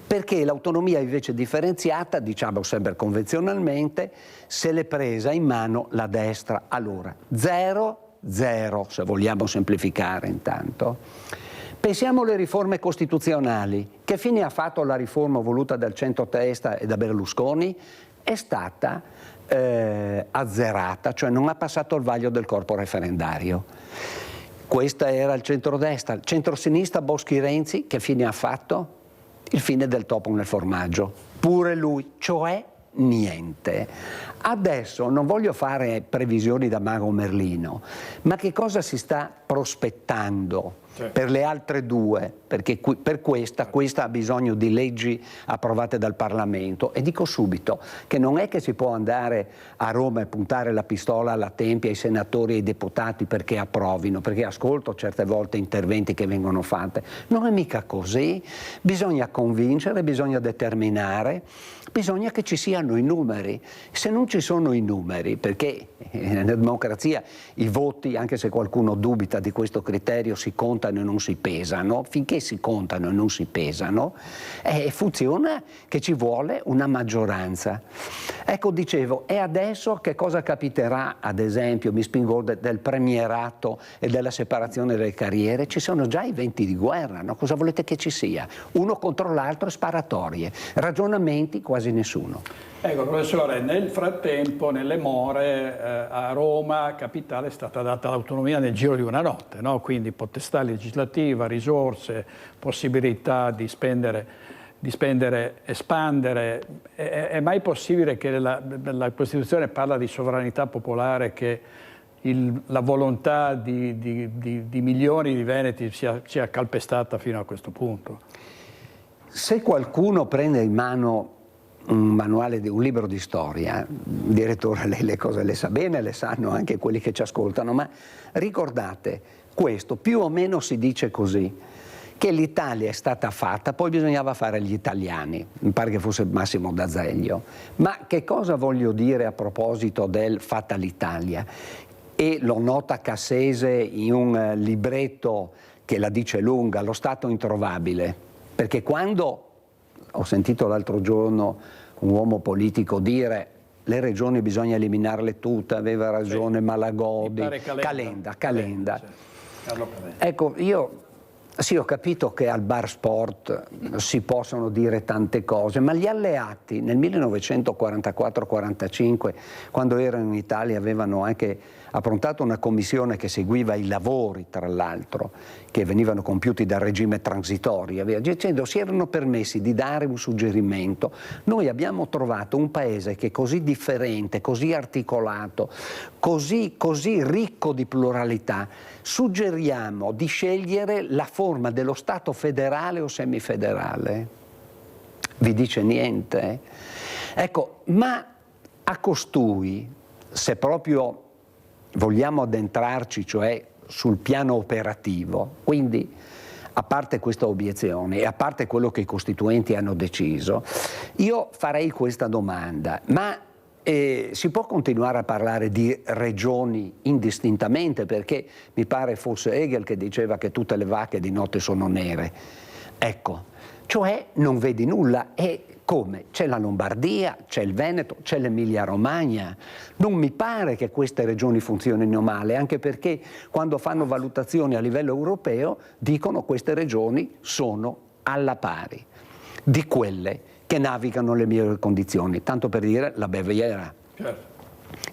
perché l'autonomia invece differenziata, diciamo sempre convenzionalmente, se l'è presa in mano la destra. Allora, 0-0, se vogliamo semplificare intanto. Pensiamo alle riforme costituzionali. Che fine ha fatto la riforma voluta dal centro-destra e da Berlusconi? È stata azzerata, cioè non ha passato il vaglio del corpo referendario. Questa era il centrodestra. Il centrosinistra Boschi-Renzi che fine ha fatto? Il fine del topo nel formaggio. Pure lui, cioè niente. Adesso non voglio fare previsioni da mago Merlino, ma che cosa si sta prospettando per le altre due? Perché per questa ha bisogno di leggi approvate dal Parlamento, e dico subito che non è che si può andare a Roma e puntare la pistola alla tempia ai senatori e ai deputati perché approvino, perché ascolto certe volte interventi che vengono fatti. Non è mica così, bisogna convincere, bisogna determinare, bisogna che ci siano i numeri. Se non ci sono i numeri, perché nella democrazia i voti, anche se qualcuno dubita di questo criterio, si contano e non si pesano, finché si contano e non si pesano, funziona che ci vuole una maggioranza. Ecco, dicevo, e adesso che cosa capiterà, ad esempio, mi spingo del premierato e della separazione delle carriere? Ci sono già i venti di guerra, no? Cosa volete che ci sia? Uno contro l'altro, sparatorie, ragionamenti quasi nessuno. Ecco, professore, nel frattempo, nelle more, a Roma, capitale, è stata data l'autonomia nel giro di una notte, no? Quindi potestà legislativa, risorse, possibilità di spendere, espandere. È mai possibile che la Costituzione parla di sovranità popolare, che la volontà di milioni di veneti sia calpestata fino a questo punto? Se qualcuno prende in mano un manuale, un libro di storia, direttore, lei le cose le sa bene, le sanno anche quelli che ci ascoltano, ma ricordate questo, più o meno si dice così, che l'Italia è stata fatta, poi bisognava fare gli italiani, mi pare che fosse Massimo d'Azeglio. Ma che cosa voglio dire a proposito del fatta l'Italia? E lo nota Cassese in un libretto che la dice lunga, Lo Stato introvabile, perché quando ho sentito l'altro giorno un uomo politico dire le regioni bisogna eliminarle tutte, aveva ragione Malagodi, Calenda. Ecco, io sì, ho capito che al bar sport si possono dire tante cose, ma gli alleati nel 1944-45, quando erano in Italia, avevano anche approntato una commissione che seguiva i lavori, tra l'altro, che venivano compiuti dal regime transitorio, e via dicendo, si erano permessi di dare un suggerimento. Noi abbiamo trovato un paese che è così differente, così articolato, così ricco di pluralità, suggeriamo di scegliere la forma dello Stato federale o semifederale. Vi dice niente? Ecco, ma a costui, se proprio vogliamo addentrarci, cioè sul piano operativo, quindi a parte questa obiezione e a parte quello che i costituenti hanno deciso, io farei questa domanda: ma si può continuare a parlare di regioni indistintamente? Perché mi pare fosse Hegel che diceva che tutte le vacche di notte sono nere. Ecco, cioè non vedi nulla, e Come? C'è la Lombardia, c'è il Veneto, c'è l'Emilia Romagna. Non mi pare che queste regioni funzionino male, anche perché quando fanno valutazioni a livello europeo dicono che queste regioni sono alla pari di quelle che navigano nelle migliori condizioni. Tanto per dire la Baviera. Certo.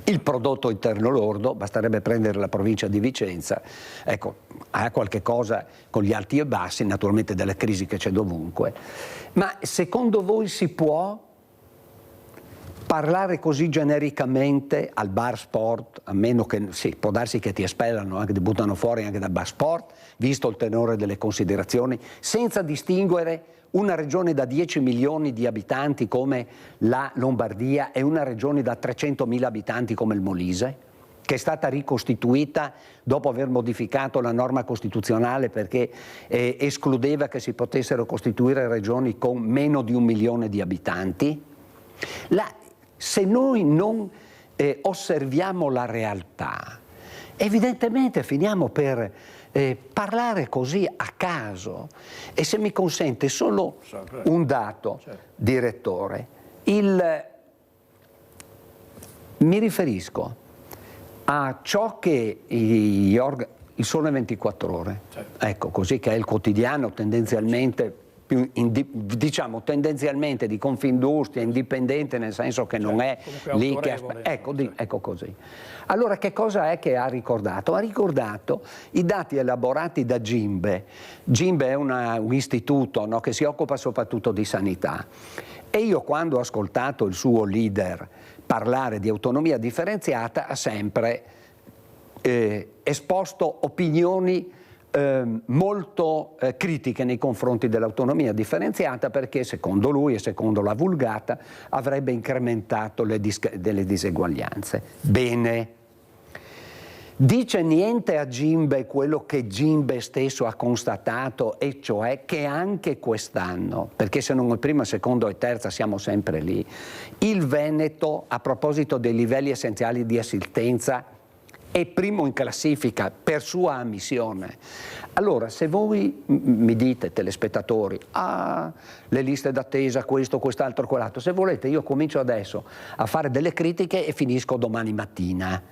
Il prodotto interno lordo, basterebbe prendere la provincia di Vicenza, ecco, ha qualche cosa con gli alti e bassi, naturalmente delle crisi che c'è dovunque. Ma secondo voi si può parlare così genericamente al bar sport, a meno che, sì, può darsi che ti espellano, anche ti buttano fuori anche dal bar sport, visto il tenore delle considerazioni, senza distinguere una regione da 10 milioni di abitanti come la Lombardia e una regione da 300.000 abitanti come il Molise, che è stata ricostituita dopo aver modificato la norma costituzionale perché escludeva che si potessero costituire regioni con meno di 1 milione di abitanti. Se noi non osserviamo la realtà, evidentemente finiamo per parlare così a caso. E se mi consente solo un dato, direttore, mi riferisco a ciò che il Sole 24 Ore, ecco, così, che è il quotidiano tendenzialmente diciamo tendenzialmente di Confindustria, indipendente, nel senso che non è lì che ecco così. Allora che cosa è che ha ricordato? Ha ricordato i dati elaborati da Gimbe. Gimbe è un istituto, no, che si occupa soprattutto di sanità, e io quando ho ascoltato il suo leader parlare di autonomia differenziata ha sempre esposto opinioni molto critiche nei confronti dell'autonomia differenziata, perché secondo lui e secondo la Vulgata avrebbe incrementato delle diseguaglianze. Bene, dice niente a Gimbe quello che Gimbe stesso ha constatato, e cioè che anche quest'anno, perché se non è prima, secondo e terza siamo sempre lì, il Veneto, a proposito dei livelli essenziali di assistenza, è primo in classifica per sua ammissione. Allora, se voi mi dite, telespettatori, le liste d'attesa, questo, quest'altro, quell'altro, se volete io comincio adesso a fare delle critiche e finisco domani mattina.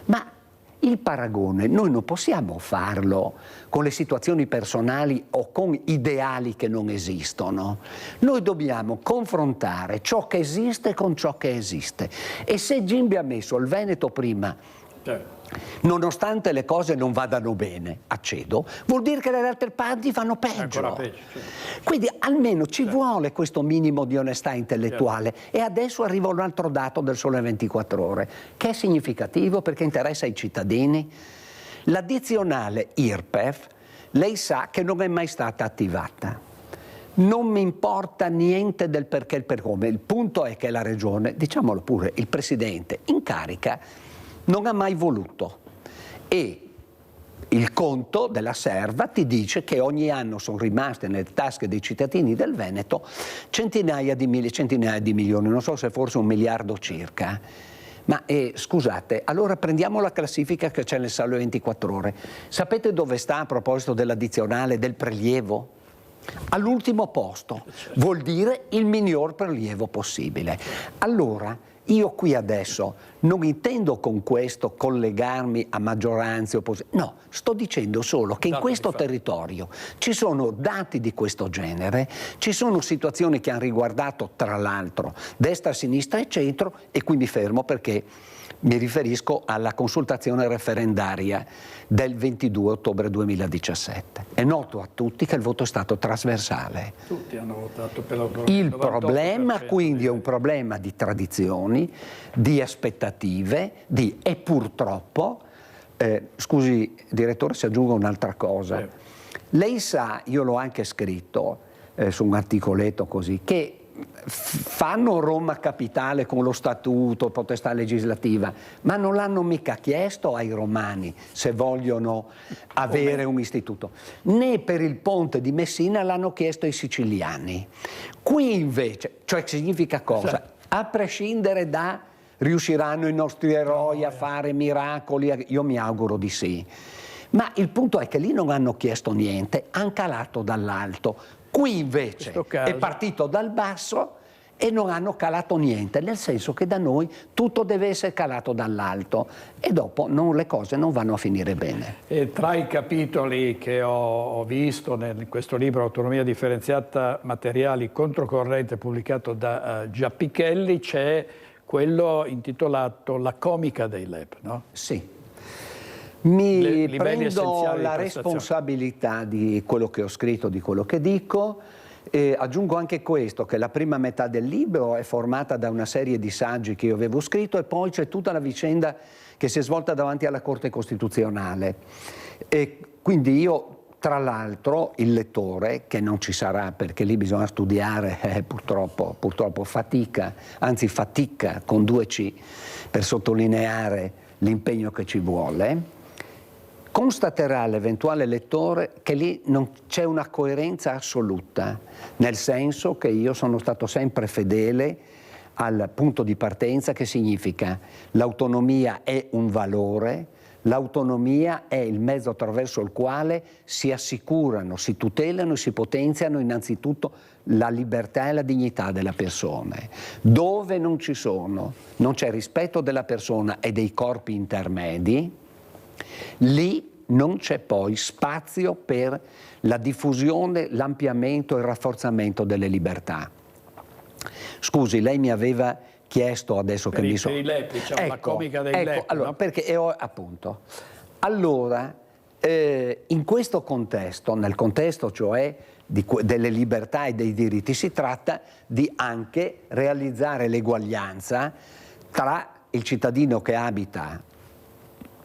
Ma il paragone noi non possiamo farlo con le situazioni personali o con ideali che non esistono. Noi dobbiamo confrontare ciò che esiste con ciò che esiste. E se Gimbe ha messo il Veneto prima, nonostante le cose non vadano bene, accedo, vuol dire che le altre parti vanno peggio. Quindi almeno ci vuole questo minimo di onestà intellettuale. E adesso arriva un altro dato del Sole 24 Ore, che è significativo perché interessa ai cittadini. L'addizionale IRPEF, lei sa che non è mai stata attivata. Non mi importa niente del perché e il per come. Il punto è che la Regione, diciamolo pure, il Presidente in carica non ha mai voluto, e il conto della serva ti dice che ogni anno sono rimaste nelle tasche dei cittadini del Veneto centinaia di milioni, non so se forse 1 miliardo circa. Ma scusate, allora prendiamo la classifica che c'è nel Sole 24 Ore. Sapete dove sta a proposito dell'addizionale, del prelievo? All'ultimo posto, vuol dire il minor prelievo possibile. Allora, io qui adesso non intendo con questo collegarmi a maggioranze e opposizioni, no, sto dicendo solo che in questo territorio ci sono dati di questo genere, ci sono situazioni che hanno riguardato tra l'altro destra, sinistra e centro, e qui mi fermo perché mi riferisco alla consultazione referendaria del 22 ottobre 2017. È noto a tutti che il voto è stato trasversale. Tutti hanno votato per l'autonomia. Il problema quindi è un problema di tradizioni, di aspettative, e purtroppo, scusi direttore se aggiungo un'altra cosa, lei sa, io l'ho anche scritto su un articoletto così, che fanno Roma capitale con lo statuto, potestà legislativa, ma non l'hanno mica chiesto ai romani se vogliono avere un istituto, né per il ponte di Messina l'hanno chiesto ai siciliani. Qui invece, cioè significa cosa? A prescindere da riusciranno i nostri eroi a fare miracoli, io mi auguro di sì, ma il punto è che lì non hanno chiesto niente, hanno calato dall'alto. Qui invece è partito dal basso e non hanno calato niente, nel senso che da noi tutto deve essere calato dall'alto e dopo le cose non vanno a finire bene. E tra i capitoli che ho visto in questo libro Autonomia differenziata, materiali controcorrente, pubblicato da Giappichelli, c'è quello intitolato La comica dei LEP, no? Sì. Mi prendo la responsabilità di quello che ho scritto, di quello che dico. E aggiungo anche questo, che la prima metà del libro è formata da una serie di saggi che io avevo scritto e poi c'è tutta la vicenda che si è svolta davanti alla Corte Costituzionale. E quindi io, tra l'altro, il lettore, che non ci sarà perché lì bisogna studiare, purtroppo fatica con 2 C per sottolineare l'impegno che ci vuole, constaterà l'eventuale lettore che lì non c'è una coerenza assoluta, nel senso che io sono stato sempre fedele al punto di partenza, che significa l'autonomia è un valore, l'autonomia è il mezzo attraverso il quale si assicurano, si tutelano e si potenziano innanzitutto la libertà e la dignità della persona. Dove non c'è rispetto della persona e dei corpi intermedi, lì non c'è poi spazio per la diffusione, l'ampliamento e il rafforzamento delle libertà. Scusi, lei mi aveva chiesto adesso che mi sono... Per i LEP, diciamo, la comica dei LEP. Allora, no? perché appunto. Allora, in questo contesto, nel contesto cioè delle libertà e dei diritti, si tratta di anche realizzare l'eguaglianza tra il cittadino che abita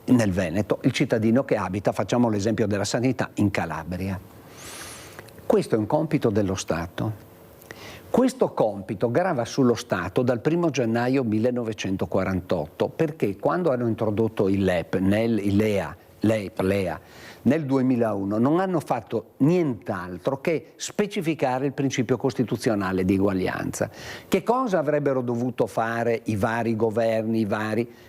nel Veneto, il cittadino che abita, facciamo l'esempio della sanità, in Calabria. Questo è un compito dello Stato. Questo compito grava sullo Stato dal 1 gennaio 1948, perché quando hanno introdotto il LEP, l'EA, nel 2001 non hanno fatto nient'altro che specificare il principio costituzionale di eguaglianza. Che cosa avrebbero dovuto fare i vari governi,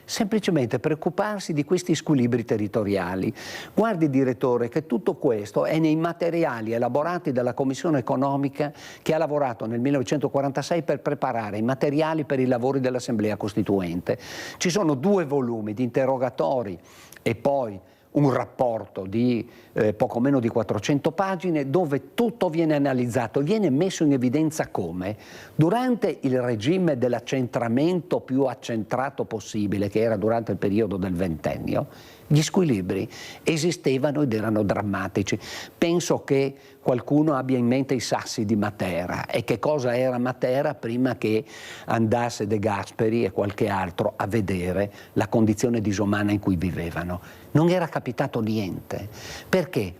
semplicemente preoccuparsi di questi squilibri territoriali. Guardi, direttore, che tutto questo è nei materiali elaborati dalla Commissione Economica che ha lavorato nel 1946 per preparare i materiali per i lavori dell'Assemblea Costituente. Ci sono 2 volumi di interrogatori e poi un rapporto di poco meno di 400 pagine dove tutto viene analizzato, viene messo in evidenza come durante il regime dell'accentramento più accentrato possibile, che era durante il periodo del ventennio, gli squilibri esistevano ed erano drammatici. Penso che qualcuno abbia in mente i sassi di Matera e che cosa era Matera prima che andasse De Gasperi e qualche altro a vedere la condizione disumana in cui vivevano. Non era capitato niente. Perché?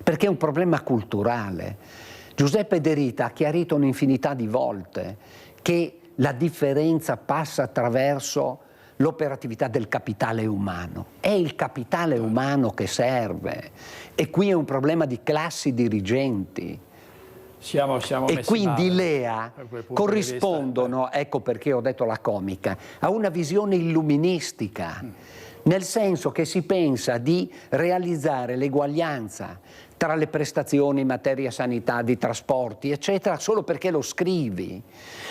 Perché è un problema culturale. Giuseppe De Rita ha chiarito un'infinità di volte che la differenza passa attraverso l'operatività del capitale umano. È il capitale umano che serve e qui è un problema di classi dirigenti. Siamo e quindi male, l'EA corrispondono, ecco perché ho detto la comica, a una visione illuministica, nel senso che si pensa di realizzare l'eguaglianza tra le prestazioni in materia sanità, di trasporti, eccetera, solo perché lo scrivi.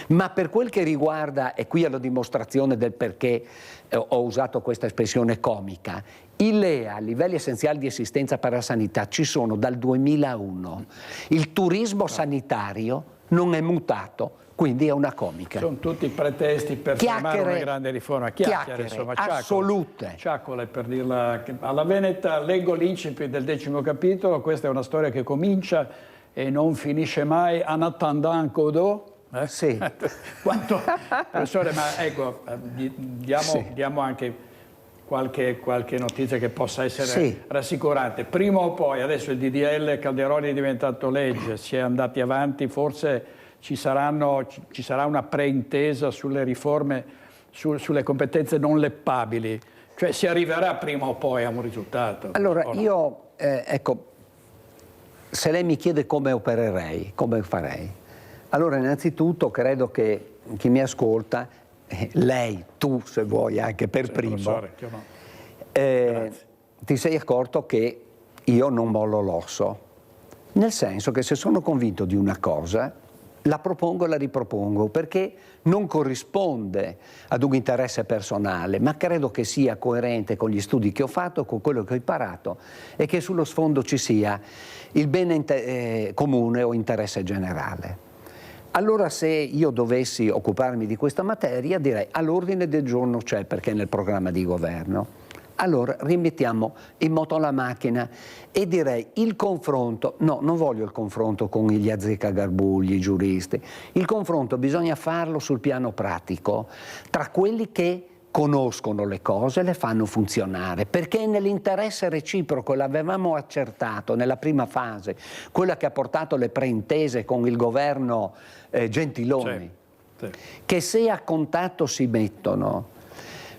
Ma per quel che riguarda, e qui è la dimostrazione del perché ho usato questa espressione comica, i LEA, livelli essenziali di assistenza per la sanità, ci sono dal 2001. Il turismo sanitario non è mutato, quindi è una comica. Sono tutti pretesti per fermare una grande riforma. Chiacchiere insomma, assolute. Ciaccole, per dirla alla veneta. Leggo l'incipit del 10° capitolo. Questa è una storia che comincia e non finisce mai. En attendant Godot. Sì. Quanto, professore, ma ecco, diamo anche qualche notizia che possa essere rassicurante. Prima o poi, adesso il DDL Calderoli è diventato legge, si è andati avanti, forse ci sarà una preintesa sulle riforme, sulle competenze non leppabili, cioè si arriverà prima o poi a un risultato. Allora io, ecco, se lei mi chiede come opererei, come farei, allora innanzitutto credo che chi mi ascolta, lei, tu se vuoi anche per primo, ti sei accorto che io non mollo l'osso, nel senso che se sono convinto di una cosa, la propongo e la ripropongo perché non corrisponde ad un interesse personale, ma credo che sia coerente con gli studi che ho fatto, con quello che ho imparato e che sullo sfondo ci sia il bene comune o interesse generale. Allora se io dovessi occuparmi di questa materia direi all'ordine del giorno c'è perché è nel programma di governo. Allora rimettiamo in moto la macchina e direi il confronto, no, non voglio il confronto con gli azzeccagarbugli, i giuristi, il confronto bisogna farlo sul piano pratico tra quelli che conoscono le cose e le fanno funzionare, perché è nell'interesse reciproco, l'avevamo accertato nella prima fase, quella che ha portato le preintese con il governo Gentiloni, che se a contatto si mettono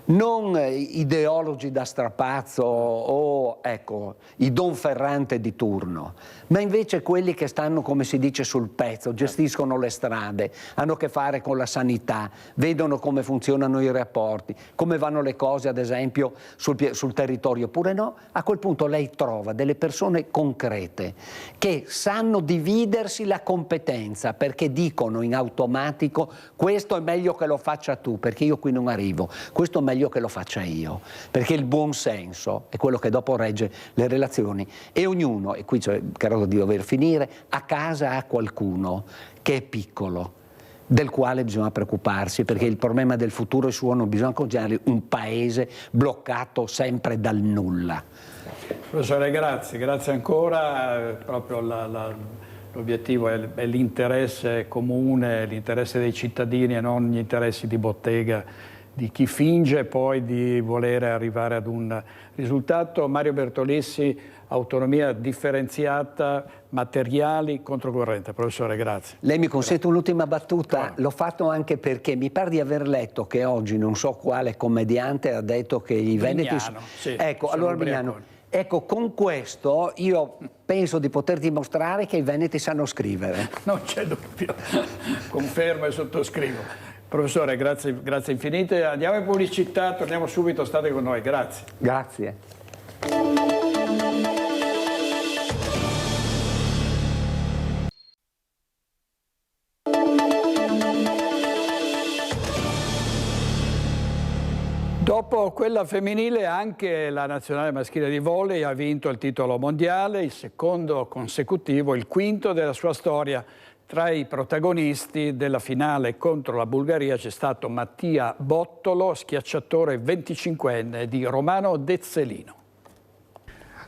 non ideologi da strapazzo o ecco, i Don Ferrante di turno, ma invece quelli che stanno, come si dice, sul pezzo, gestiscono le strade, hanno a che fare con la sanità, vedono come funzionano i rapporti, come vanno le cose ad esempio sul territorio, oppure no, a quel punto lei trova delle persone concrete che sanno dividersi la competenza perché dicono in automatico questo è meglio che lo faccia tu perché io qui non arrivo, questo è meglio che lo faccia io, perché il buon senso è quello che dopo regge le relazioni e ognuno, e qui credo di dover finire, a casa ha qualcuno che è piccolo, del quale bisogna preoccuparsi, perché il problema del futuro è suo, non bisogna considerare un paese bloccato sempre dal nulla. Professore, grazie ancora, proprio l'obiettivo è l'interesse comune, l'interesse dei cittadini e non gli interessi di bottega di chi finge poi di voler arrivare ad un risultato. Mario Bertolessi, autonomia differenziata, materiali, controcorrente. Professore, grazie. Lei mi consente un'ultima battuta? L'ho fatto anche perché mi pare di aver letto che oggi non so quale commediante ha detto che i veneti... Sì, ecco, allora Mignano, ecco, con questo io penso di poter dimostrare che i veneti sanno scrivere. Non c'è dubbio, confermo e sottoscrivo. Professore, grazie infinite. Andiamo in pubblicità, torniamo subito, state con noi. Grazie. Grazie. Dopo quella femminile anche la nazionale maschile di volley ha vinto il titolo mondiale, il secondo consecutivo, il quinto della sua storia. Tra i protagonisti della finale contro la Bulgaria c'è stato Mattia Bottolo, schiacciatore 25enne di Romano Dezzelino.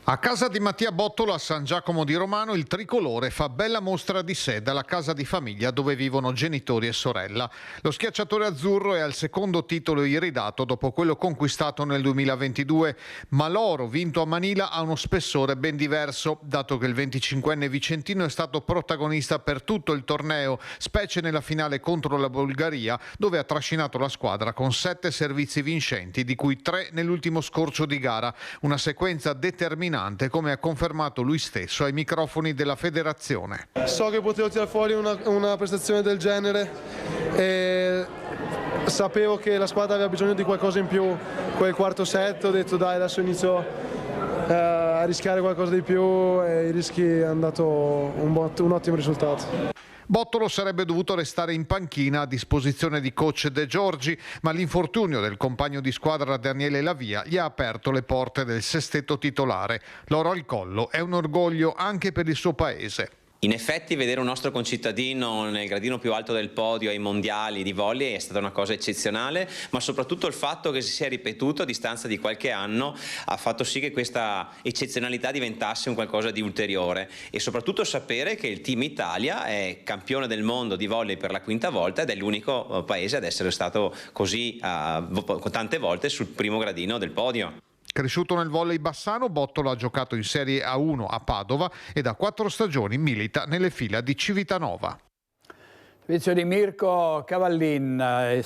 A casa di Mattia Bottolo a San Giacomo di Romano il tricolore fa bella mostra di sé dalla casa di famiglia dove vivono genitori e sorella. Lo schiacciatore azzurro è al secondo titolo iridato dopo quello conquistato nel 2022, ma l'oro vinto a Manila ha uno spessore ben diverso, dato che il 25enne vicentino è stato protagonista per tutto il torneo, specie nella finale contro la Bulgaria, dove ha trascinato la squadra con 7 servizi vincenti, di cui 3 nell'ultimo scorcio di gara, una sequenza determinante come ha confermato lui stesso ai microfoni della federazione. So che potevo tirare fuori una prestazione del genere e sapevo che la squadra aveva bisogno di qualcosa in più. Quel quarto set ho detto dai, adesso inizio a rischiare qualcosa di più e i rischi hanno dato un ottimo risultato. Bottolo sarebbe dovuto restare in panchina a disposizione di coach De Giorgi, ma l'infortunio del compagno di squadra Daniele Lavia gli ha aperto le porte del sestetto titolare. L'oro al collo è un orgoglio anche per il suo paese. In effetti vedere un nostro concittadino nel gradino più alto del podio ai mondiali di volley è stata una cosa eccezionale, ma soprattutto il fatto che si sia ripetuto a distanza di qualche anno ha fatto sì che questa eccezionalità diventasse un qualcosa di ulteriore, e soprattutto sapere che il Team Italia è campione del mondo di volley per la quinta volta ed è l'unico paese ad essere stato così tante volte sul primo gradino del podio. Cresciuto nel volley bassano, Bottolo ha giocato in Serie A1 a Padova e da 4 stagioni milita nelle fila di Civitanova. Servizio di Mirko Cavallin,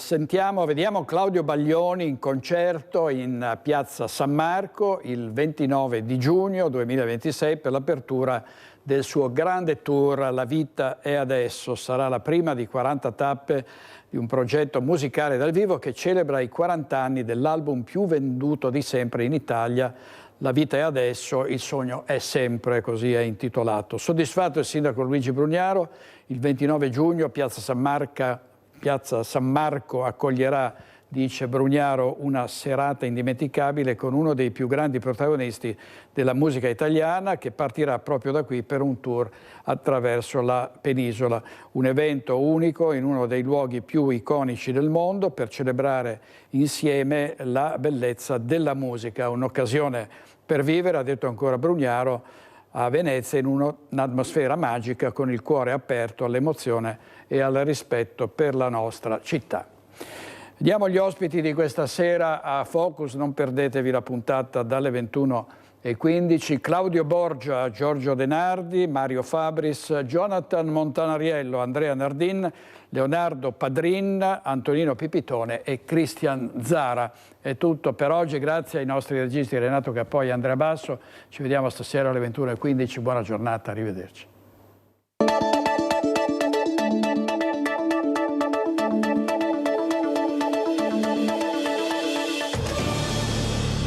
vediamo Claudio Baglioni in concerto in piazza San Marco il 29 di giugno 2026 per l'apertura del suo grande tour La vita è adesso. Sarà la prima di 40 tappe di un progetto musicale dal vivo che celebra i 40 anni dell'album più venduto di sempre in Italia, La vita è adesso, il sogno è sempre, così è intitolato. Soddisfatto il sindaco Luigi Brugnaro, il 29 giugno Piazza San Marco accoglierà, dice Brugnaro, una serata indimenticabile con uno dei più grandi protagonisti della musica italiana, che partirà proprio da qui per un tour attraverso la penisola. Un evento unico in uno dei luoghi più iconici del mondo per celebrare insieme la bellezza della musica. Un'occasione per vivere, ha detto ancora Brugnaro, a Venezia in un'atmosfera magica, con il cuore aperto all'emozione e al rispetto per la nostra città. Diamo gli ospiti di questa sera a Focus, non perdetevi la puntata dalle 21:15. Claudio Borgia, Giorgio Denardi, Mario Fabris, Jonathan Montanariello, Andrea Nardin, Leonardo Padrin, Antonino Pipitone e Cristian Zara. È tutto per oggi, grazie ai nostri registi Renato Cappoi e Andrea Basso. Ci vediamo stasera alle 21:15. Buona giornata, arrivederci.